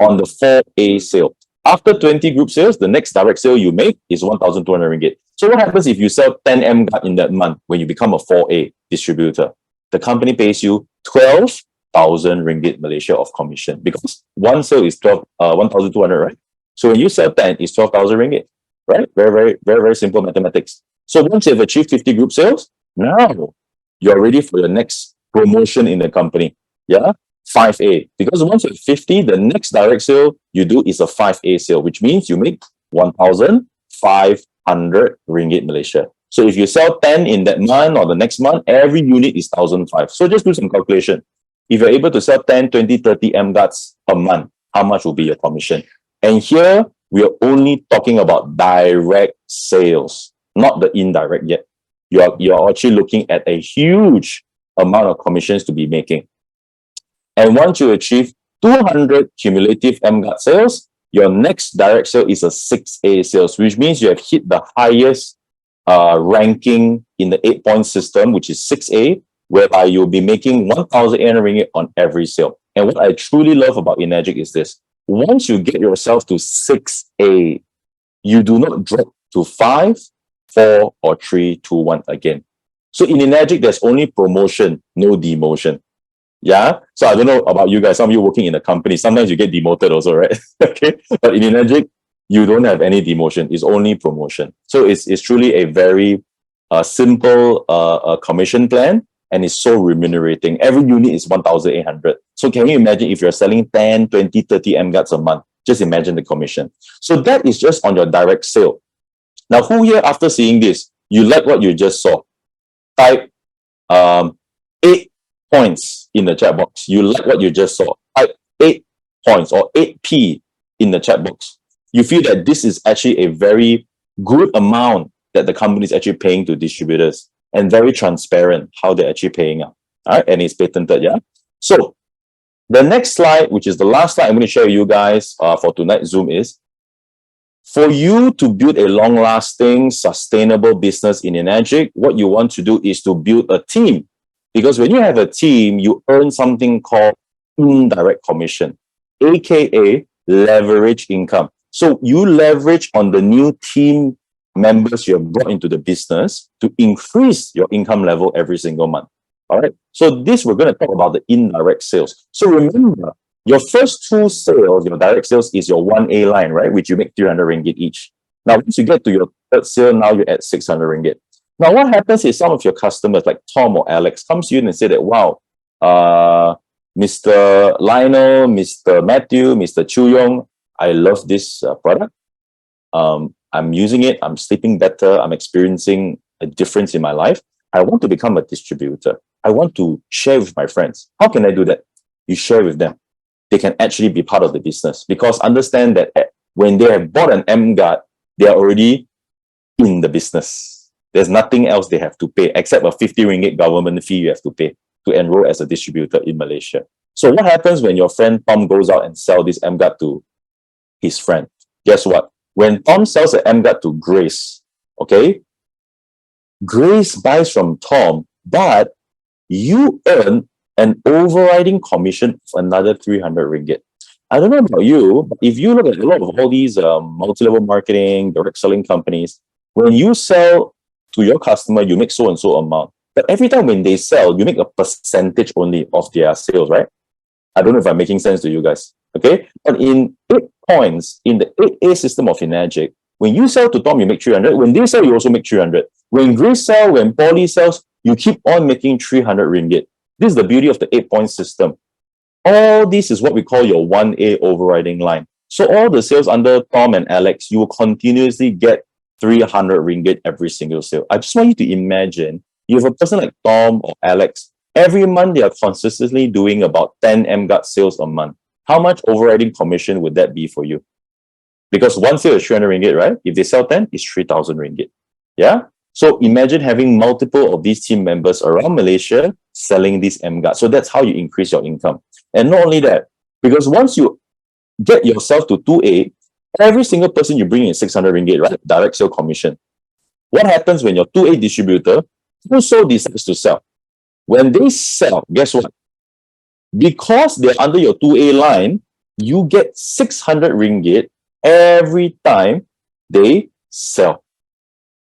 A: on the 4A sale. After 20 group sales, the next direct sale you make is 1,200 ringgit. So what happens if you sell 10 emGuarde in that month when you become a 4A distributor? The company pays you 12,000 ringgit Malaysia of commission because one sale is 1,200, right? So when you sell 10, it's 12,000 ringgit, right? Very, very, very, very simple mathematics. So once you've achieved 50 group sales, now you're ready for your next promotion in the company. Yeah, 5A. Because once you're 50, the next direct sale you do is a 5A sale, which means you make 1,500 ringgit Malaysia. So if you sell 10 in that month or the next month, every unit is 1,500. So just do some calculation. If you're able to sell 10, 20, 30 emGuardes per month, how much will be your commission? And here, we are only talking about direct sales, not the indirect yet. You're actually looking at a huge amount of commissions to be making. And once you achieve 200 cumulative emGuarde sales, your next direct sale is a 6A sales, which means you have hit the highest ranking in the 8-point system, which is 6A, whereby you'll be making 1,800 ringgit on every sale. And what I truly love about Enagic is this. Once you get yourself to 6A, you do not drop to 5, 4, or 3, 2, 1 again. So in Enagic, there's only promotion, no demotion. Yeah. So I don't know about you guys. Some of you working in a company, sometimes you get demoted also, right? Okay. But in Enagic, you don't have any demotion. It's only promotion. So it's truly a very simple commission plan, and it's so remunerating. Every unit is 1,800. So can you imagine if you're selling 10, 20, 30 emGuardes a month? Just imagine the commission. So that is just on your direct sale. Now, who here, after seeing this, you like what you just saw? Type 8 points in the chat box. You like what you just saw. Type 8 points or 8P in the chat box. You feel that this is actually a very good amount that the company is actually paying to distributors, and very transparent how they're actually paying out. All right, and it's patented, yeah? So the next slide, which is the last slide I'm going to share with you guys for tonight's Zoom, is for you to build a long-lasting, sustainable business in Enagic, what you want to do is to build a team. Because when you have a team, you earn something called indirect commission, aka leverage income. So you leverage on the new team members you have brought into the business to increase your income level every single month. All right. So this, we're going to talk about the indirect sales. So remember, your first 2 sales, your direct sales, is your 1A line, right? Which you make 300 ringgit each. Now, once you get to your third sale, now you're at 600 ringgit. Now, what happens is some of your customers, like Tom or Alex, comes to you and say that, wow, Mr. Lionel, Mr. Matthew, Mr. Chu Yong, I love this product. I'm using it. I'm sleeping better. I'm experiencing a difference in my life. I want to become a distributor. I want to share with my friends. How can I do that? You share with them. They can actually be part of the business, because understand that when they have bought an emGuarde, they are already in the business. There's nothing else they have to pay except a 50 ringgit government fee you have to pay to enroll as a distributor in Malaysia. So what happens when your friend Tom goes out and sells this emGuarde to his friend? Guess what? When Tom sells an emGuarde to Grace, okay, Grace buys from Tom, but you earn an overriding commission of another 300 ringgit. I don't know about you, but if you look at a lot of all these multi-level marketing, direct selling companies, when you sell to your customer, you make so and so amount. But every time when they sell, you make a percentage only of their sales, right? I don't know if I'm making sense to you guys. Okay? But in 8 points, in the 8A system of Enagic, when you sell to Tom, you make 300. When they sell, you also make 300. When Grace sells, when Polly sells, you keep on making 300 ringgit. This is the beauty of the 8-point system. All this is what we call your 1A overriding line. So all the sales under Tom and Alex, you will continuously get 300 ringgit every single sale. I just want you to imagine you have a person like Tom or Alex. Every month, they are consistently doing about 10 emGuarde sales a month. How much overriding commission would that be for you? Because one sale is 300 ringgit, right? If they sell 10, it's 3,000 ringgit. Yeah? So imagine having multiple of these team members around Malaysia selling this emGuarde. So that's how you increase your income. And not only that, because once you get yourself to 2A, every single person you bring in 600 ringgit, right? Direct sale commission. What happens when your 2A distributor also decides to sell? When they sell, guess what? Because they're under your 2A line, you get 600 ringgit every time they sell.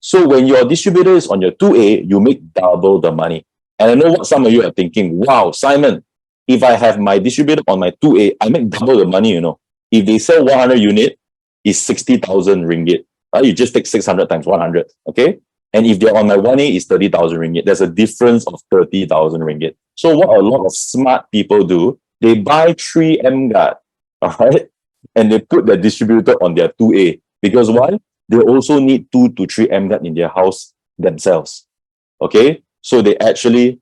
A: So when your distributor is on your 2A, you make double the money. And I know what some of you are thinking, wow, Simon, if I have my distributor on my 2A, I make double the money, you know. If they sell 100 unit, it's 60,000 ringgit. Right? You just take 600 times 100, okay? And if they're on my 1A, it's 30,000 ringgit. There's a difference of 30,000 ringgit. So what a lot of smart people do, they buy 3 emGuarde, all right? And they put the distributor on their 2A. Because why? They also need 2 to 3 emGuarde in their house themselves, okay? So they actually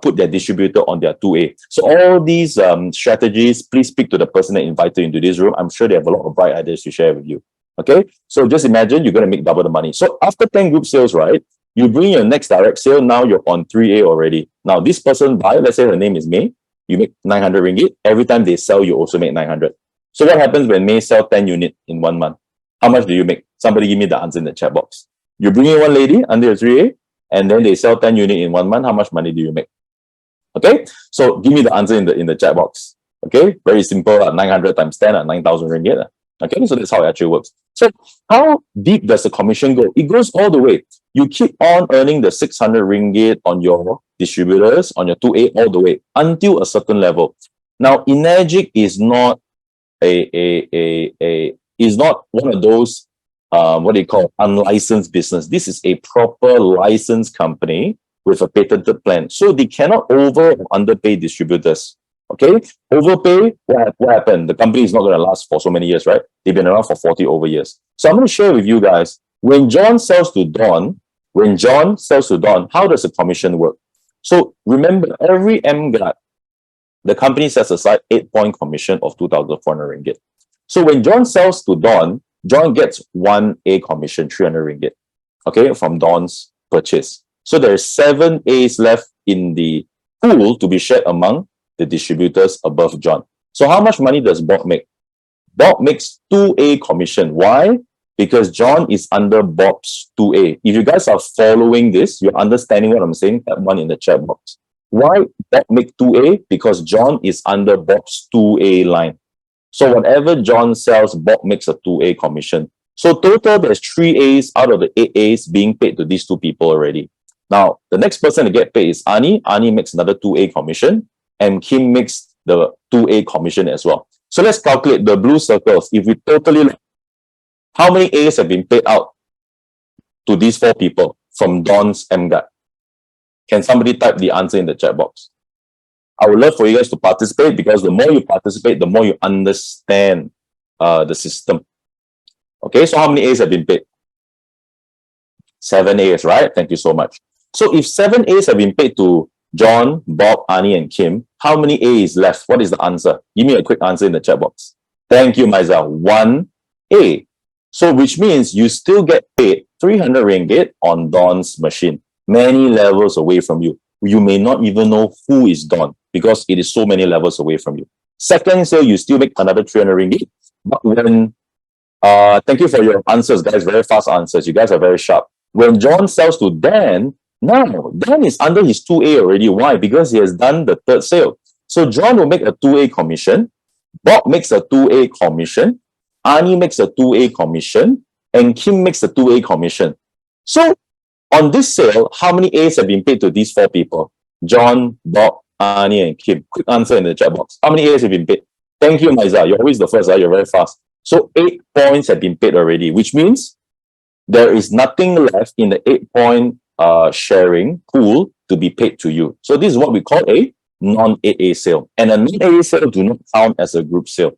A: put their distributor on their 2A. So all these strategies, please speak to the person that invited you into this room. I'm sure they have a lot of bright ideas to share with you. Okay, so just imagine you're going to make double the money. So after 10 group sales, right, you bring your next direct sale. Now you're on 3A already. Now this person buy, let's say her name is May. you make 900 ringgit. Every time they sell, you also make 900. So what happens when May sell 10 units in 1 month? How much do you make? Somebody give me the answer in the chat box. You bring in one lady under your 3A, and then they sell 10 units in 1 month. How much money do you make? Okay, so give me the answer in the chat box. Okay, very simple. 900 times 10 at 9,000 ringgit. Okay, so that's how it actually works. So how deep does the commission go? It goes all the way. You keep on earning the 600 ringgit on your distributors, on your 2A, all the way until a certain level. Now, Enagic is not is not one of those what do you call unlicensed business. This is a proper licensed company with a patented plan. So they cannot over or underpay distributors. Okay, overpay, what happened? The company is not going to last for so many years, right? They've been around for 40 over years. So I'm going to share with you guys, when John sells to Don, how does the commission work? So remember, every emGuarde, the company sets aside 8-point commission of 2,400 ringgit. So when John sells to Don, John gets 1A commission, 300 ringgit, okay, from Don's purchase. So there's 7 A's left in the pool to be shared among the distributors above John. So how much money does Bob make? Bob makes 2A commission. Why? Because John is under Bob's 2A. If you guys are following this, you're understanding what I'm saying, type 1 in the chat box. Why Bob make 2A? Because John is under Bob's 2A line. So whatever John sells, Bob makes a 2A commission. So total, there's 3 A's out of the 8 A's being paid to these two people already. Now, the next person to get paid is Ani. Ani makes another 2A commission, and Kim makes the 2A commission as well. So let's calculate the blue circles. If we totally, how many A's have been paid out to these 4 people from Don's emGuarde? Can somebody type the answer in the chat box? I would love for you guys to participate, because the more you participate, the more you understand the system. Okay, so how many A's have been paid? 7 A's, right? Thank you so much. So if 7 A's have been paid to John, Bob, Ani, and Kim, how many A's left? What is the answer? Give me a quick answer in the chat box. Thank you, Maiza. 1A. So which means you still get paid 300 ringgit on Don's machine, many levels away from you. You may not even know who is Don, because it is so many levels away from you. Second sale, you still make another 300 ringgit. But when, thank you for your answers, guys, very fast answers. You guys are very sharp. When John sells to Dan, now Dan is under his 2A already. Why? Because he has done the third sale. So John will make a 2A commission. Bob makes a 2A commission. Ani makes a 2A commission. And Kim makes a 2A commission. So on this sale, how many A's have been paid to these 4 people? John, Bob, Ani, and Kim. Quick answer in the chat box. How many A's have been paid? Thank you, Maiza. You're always the first. You're very fast. So 8 points have been paid already, which means there is nothing left in the 8-point sharing pool to be paid to you. So this is what we call a non-8A sale. And a non-8A sale do not count as a group sale.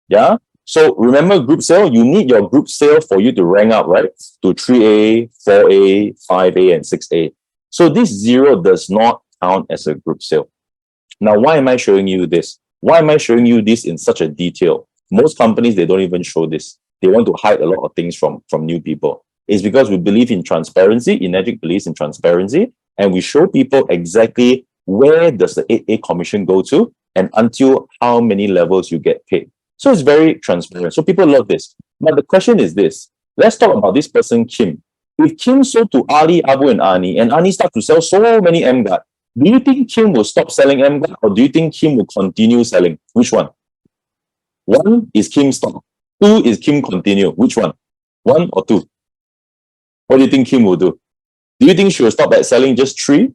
A: Yeah? So remember, group sale, you need your group sale for you to rank up, right? To 3A, 4A, 5A, and 6A. So this 0 does not count as a group sale. Now, why am I showing you this? Why am I showing you this in such a detail? Most companies, they don't even show this. They want to hide a lot of things from new people. It's because we believe in transparency. Enagic believes in transparency. And we show people exactly where does the 8A commission go to and until how many levels you get paid. So it's very transparent. So people love this. But the question is this. Let's talk about this person, Kim. If Kim sold to Ali, Abu, and Ani start to sell so many emGuarde, do you think Kim will stop selling emGuarde, or do you think Kim will continue selling? Which one? 1 is Kim stop. 2 is Kim continue. Which one? 1 or 2? What do you think Kim will do? Do you think she will stop at selling just 3?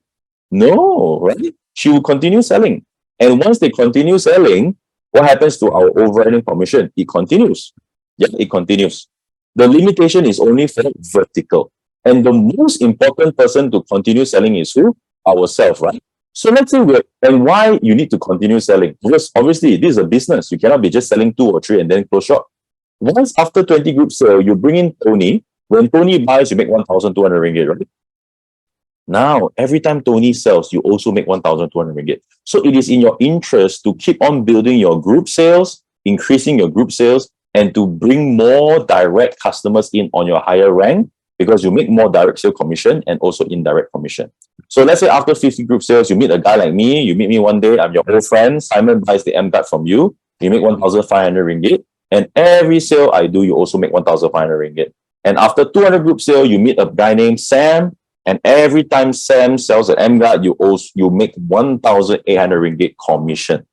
A: No, right? She will continue selling. And once they continue selling, what happens to our overriding commission? It continues. Yeah, it continues. The limitation is only for vertical. And the most important person to continue selling is who? Ourselves, right? So let's say and why you need to continue selling? Because obviously this is a business. You cannot be just selling 2 or 3 and then close shop. Once after 20 group sale, you bring in Tony. When Tony buys, you make 1,200 ringgit, right? Now, every time Tony sells, you also make 1,200 ringgit. So it is in your interest to keep on building your group sales, increasing your group sales, and to bring more direct customers in on your higher rank, because you make more direct sale commission and also indirect commission. So let's say after 50 group sales, you meet a guy like me, you meet me one day, I'm your old friend, Simon buys the emGuarde from you, you make 1,500 ringgit, and every sale I do, you also make 1,500 ringgit. And after 200 group sale, you meet a guy named Sam, and every time Sam sells an emGuarde, you make 1,800 ringgit commission.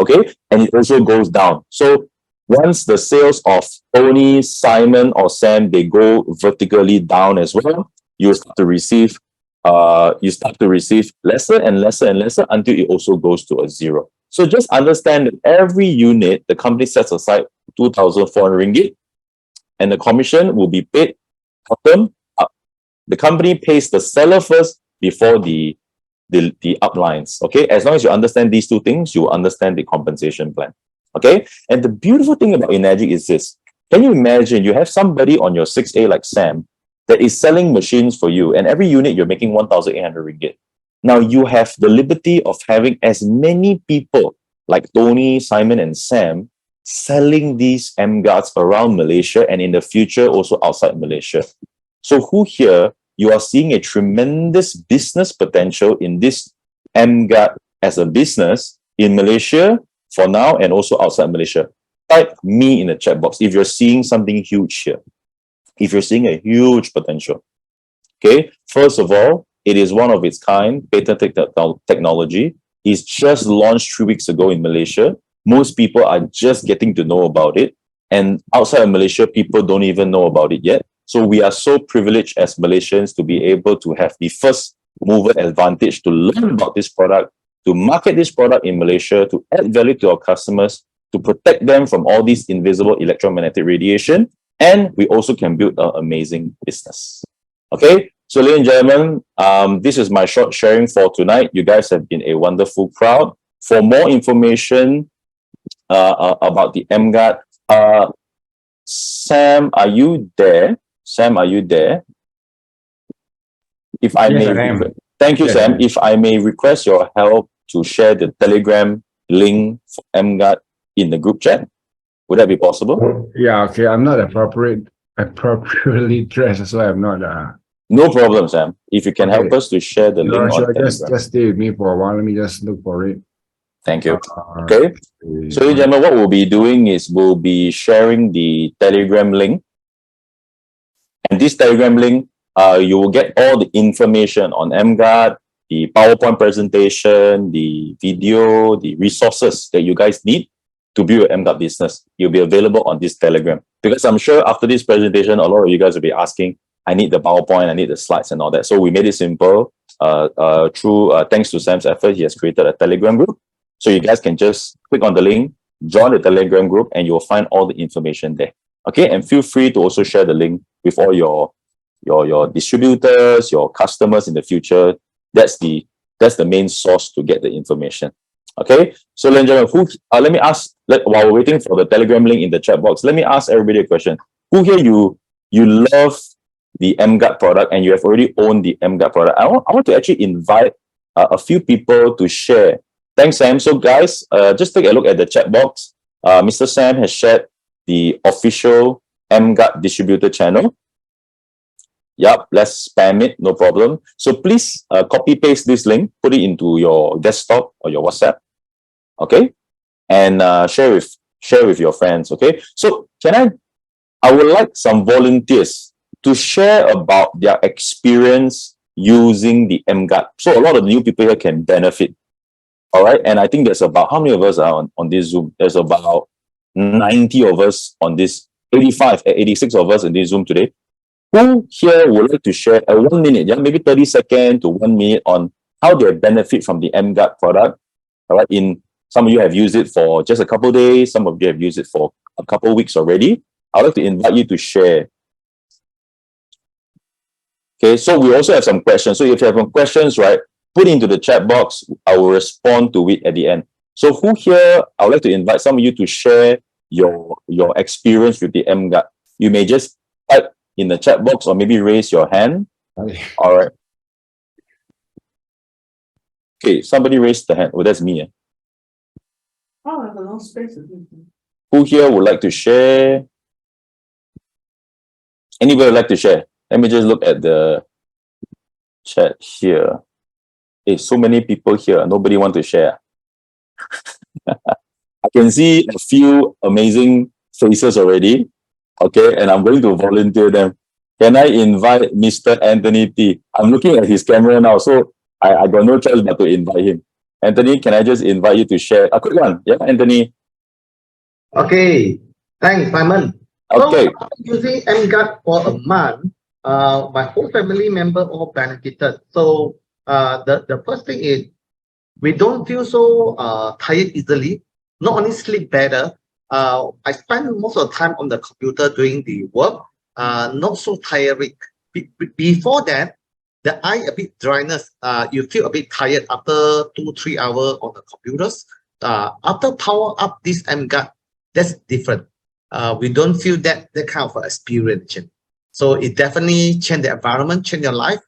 A: Okay, and it also goes down. So once the sales of Tony, Simon, or Sam, they go vertically down as well, you start to receive lesser and lesser and lesser until it also goes to a zero. So just understand that every unit, the company sets aside 2,400 ringgit, and the commission will be paid bottom up. The company pays the seller first before the uplines. Okay, as long as you understand these two things, you understand the compensation plan. Okay, and the beautiful thing about Enagic is this. Can you imagine you have somebody on your 6A like Sam that is selling machines for you, and every unit you're making 1,800 ringgit. Now you have the liberty of having as many people like Tony, Simon, and Sam selling these emGuardes around Malaysia and in the future also outside Malaysia. So who here, you are seeing a tremendous business potential in this emGuarde as a business in Malaysia for now and also outside Malaysia. Type me in the chat box if you're seeing something huge here. If you're seeing a huge potential. Okay, first of all, it is one of its kind, patented technology. It's just launched 3 weeks ago in Malaysia. Most people are just getting to know about it. And outside of Malaysia, people don't even know about it yet. So we are so privileged as Malaysians to be able to have the first mover advantage to learn about this product, to market this product in Malaysia, to add value to our customers, to protect them from all this invisible electromagnetic radiation. And we also can build an amazing business. Okay, so ladies and gentlemen, this is my short sharing for tonight. You guys have been a wonderful crowd. For more information about the emGuarde, Sam, are you there? Sam, are you there? If I may, thank you, Sam. If I may request your help to share the Telegram link for emGuarde in the group chat, would that be possible?
E: Yeah, okay. I'm not appropriately dressed, so I'm not.
A: No problem, Sam. If you can help us to share the link on Telegram.
E: Just stay with me for a while. Let me just look for it.
A: Thank you. Okay. So, ladies and gentlemen, what we'll be doing is we'll be sharing the Telegram link. And this Telegram link, you will get all the information on emGuarde, the PowerPoint presentation, the video, the resources that you guys need to build an emGuarde business. You'll be available on this Telegram. Because I'm sure after this presentation, a lot of you guys will be asking, I need the PowerPoint, I need the slides and all that. So we made it simple. Thanks to Sam's effort, he has created a Telegram group. So you guys can just click on the link, join the Telegram group, and you'll find all the information there. Okay, and feel free to also share the link with all your distributors, your customers in the future. That's the main source to get the information. Okay, so ladies and gentlemen, let me ask, while we're waiting for the Telegram link in the chat box, let me ask everybody a question. Who here you love the emGuarde product and you have already owned the emGuarde product? I want to actually invite a few people to share. Thanks, Sam. So guys, just take a look at the chat box. Mr. Sam has shared the official emGuarde distributor channel. Yup, let's spam it, no problem. So please copy paste this link, put it into your desktop or your WhatsApp. Okay, and share with your friends. Okay, so I would like some volunteers to share about their experience using the emGuarde. So a lot of new people here can benefit. All right, and I think there's about, how many of us are on this Zoom? There's about 90 of us on this, 86 of us in this Zoom today. Who here would like to share a 1 minute, yeah, maybe 30 seconds to 1 minute on how they benefit from the emGuarde product? All right, some of you have used it for just a couple of days. Some of you have used it for a couple of weeks already. I'd like to invite you to share. Okay, so we also have some questions. So if you have some questions, right, put into the chat box. I will respond to it at the end. So who here, I would like to invite some of you to share your experience with the emGuarde. You may just type in the chat box or maybe raise your hand. All right. Okay, somebody raised the hand. Oh, that's me.
F: Oh, I have a long space.
A: Who here would like to share? Anybody would like to share? Let me just look at the chat here. Hey, so many people here. Nobody want to share. I can see a few amazing faces already. Okay, and I'm going to volunteer them. Can I invite Mr. Anthony T? I'm looking at his camera now, so I got no choice but to invite him. Anthony, can I just invite you to share a quick one? Yeah, Anthony.
G: Okay, thanks, Simon.
A: Okay.
G: So, after using emGuarde for a month, my whole family member all benefited. So, the first thing is we don't feel so tired easily. Not only sleep better, I spend most of the time on the computer doing the work. Not so tiring. Before that, the eye a bit dryness. You feel a bit tired after 2-3 hours on the computers. After power up this emGuarde, that's different. We don't feel that kind of experience. So it definitely changed the environment, change your life.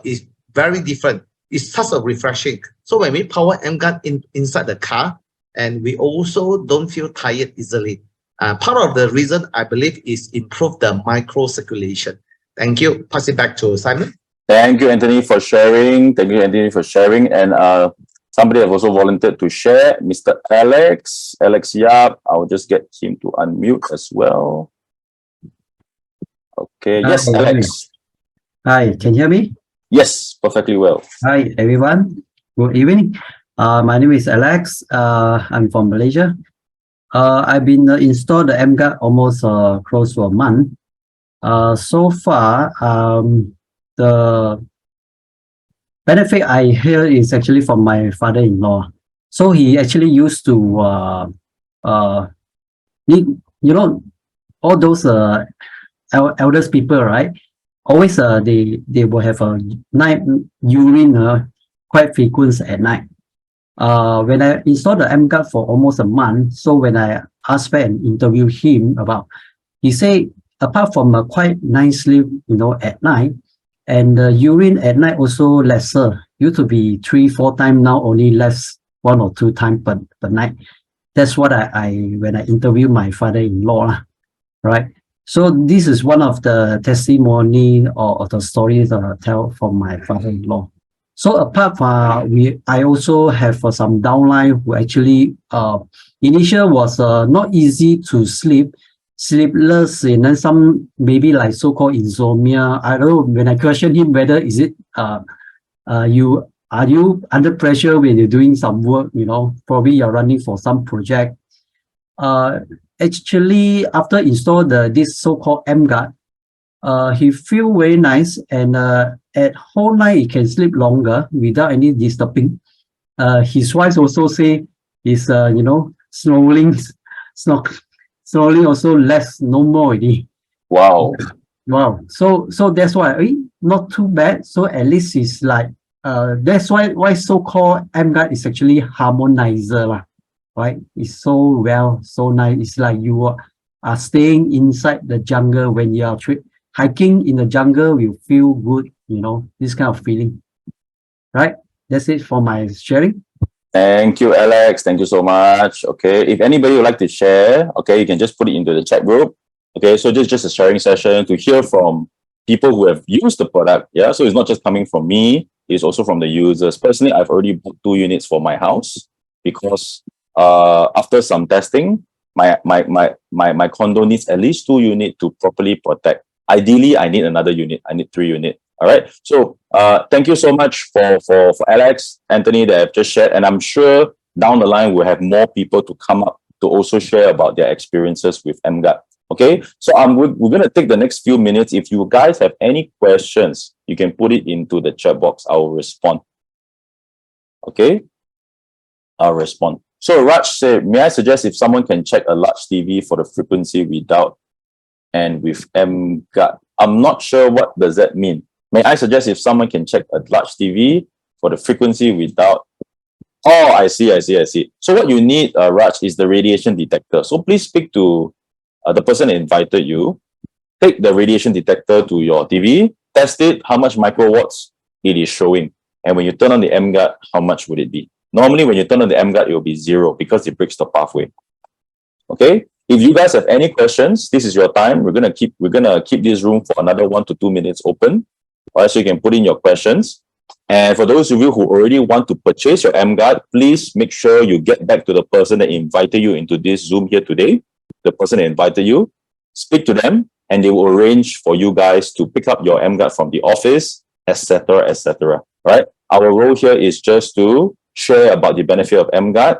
G: It's very different. It's such a refreshing. So when we power emGuarde inside the car, and we also don't feel tired easily. Part of the reason I believe is improve the micro circulation. Thank you. Pass it back to Simon.
A: Thank you, Anthony, for sharing. Thank you, Anthony, for sharing. And somebody have also volunteered to share, Mr. Alex Yap. I'll just get him to unmute as well. Okay. Yes,
H: Hi,
A: Alex.
H: Hi, can you hear me?
A: Yes, perfectly well.
H: Hi, everyone. Good evening. My name is Alex. I'm from Malaysia. I've been installed the emGuarde almost close to a month. So far, the benefit I hear is actually from my father-in-law. So he actually used to all those elders people, right? Always they will have a night urine quite frequent at night. When I installed the emGuarde for almost a month, so when I asked back and interviewed him about, he said apart from a quite nice sleep, at night, and the urine at night also lesser. Used to be 3-4 times, now only less 1 or 2 times per night. That's what I when I interviewed my father-in-law, right? So this is one of the testimony or the stories that I tell from my father-in-law. So apart from I also have some downline who actually initial was not easy to sleepless, and then some maybe like so-called insomnia. I don't know, when I question him whether is it are you under pressure when you're doing some work, probably you're running for some project. Actually, after install this so-called emGuarde, he feel very nice, and at whole night he can sleep longer without any disturbing. His wife also say he's snoring also less, no more already.
A: Wow.
H: Wow. So that's why not too bad. So at least it's like that's why so-called emGuarde is actually harmonizer, right? It's so nice. It's like you are staying inside the jungle. When you are hiking in the jungle, you feel good, this kind of feeling, right? That's it for my sharing.
A: Thank you, Alex. Thank you so much. Okay, if anybody would like to share, okay, you can just put it into the chat group. Okay, so this is just a sharing session to hear from people who have used the product. Yeah, so it's not just coming from me, it's also from the users. Personally, I've already bought 2 units for my house because after some testing, my condo needs at least 2 units to properly protect. Ideally, I need another unit. I need 3 units. All right. So thank you so much for Alex, Anthony, that have just shared. And I'm sure down the line, we'll have more people to come up to also share about their experiences with emGuarde. Okay. So we're going to take the next few minutes. If you guys have any questions, you can put it into the chat box. I will respond. Okay. I'll respond. So Raj said, may I suggest if someone can check a large TV for the frequency without and with emGuarde? I'm not sure what does that mean. May I suggest if someone can check a large TV for the frequency without? Oh, I see. So what you need, Raj, is the radiation detector. So please speak to the person that invited you. Take the radiation detector to your TV, test it, how much microwatts it is showing. And when you turn on the emGuarde, how much would it be? Normally, when you turn on the emGuarde, it will be 0 because it breaks the pathway. Okay? If you guys have any questions, this is your time. We're gonna keep this room for another 1 to 2 minutes open. All right, so you can put in your questions. And for those of you who already want to purchase your emGuarde, please make sure you get back to the person that invited you into this Zoom here today. The person that invited you, speak to them, and they will arrange for you guys to pick up your emGuarde from the office, etc., etc. Right? Our role here is just to share about the benefit of emGuarde.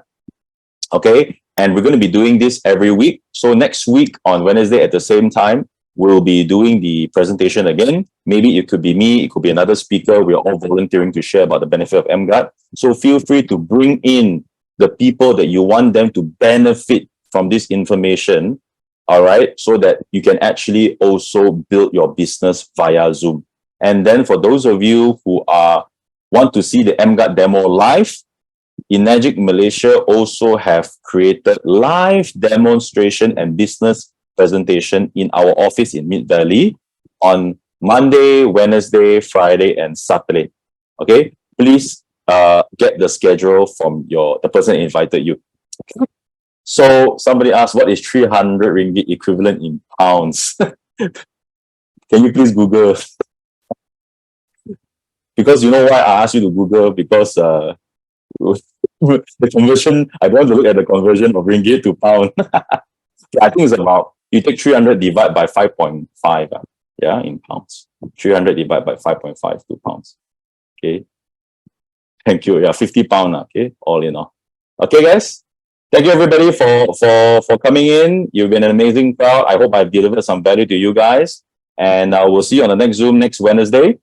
A: Okay, and we're going to be doing this every week. So next week on Wednesday at the same time, we'll be doing the presentation again. Maybe it could be me, it could be another speaker. We're all volunteering to share about the benefit of emGuarde. So feel free to bring in the people that you want them to benefit from this information, all right, so that you can actually also build your business via Zoom. And then for those of you who want to see the emGuarde demo live, Enagic Malaysia also have created live demonstration and business presentation in our office in Mid Valley on Monday, Wednesday, Friday, and Saturday. Okay, please get the schedule from the person who invited you. So somebody asked, what is 300 ringgit equivalent in pounds? Can you please Google? Because you know why I asked you to Google? Because the conversion, I don't want to look at the conversion of ringgit to pound. I think it's about, you take 300 divided by 5.5, yeah, in pounds. 300 divided by 5.5 to pounds. Okay. Thank you. Yeah, 50 pound, okay, all in all. Okay, guys. Thank you everybody for coming in. You've been an amazing crowd. I hope I've delivered some value to you guys. And we'll see you on the next Zoom next Wednesday.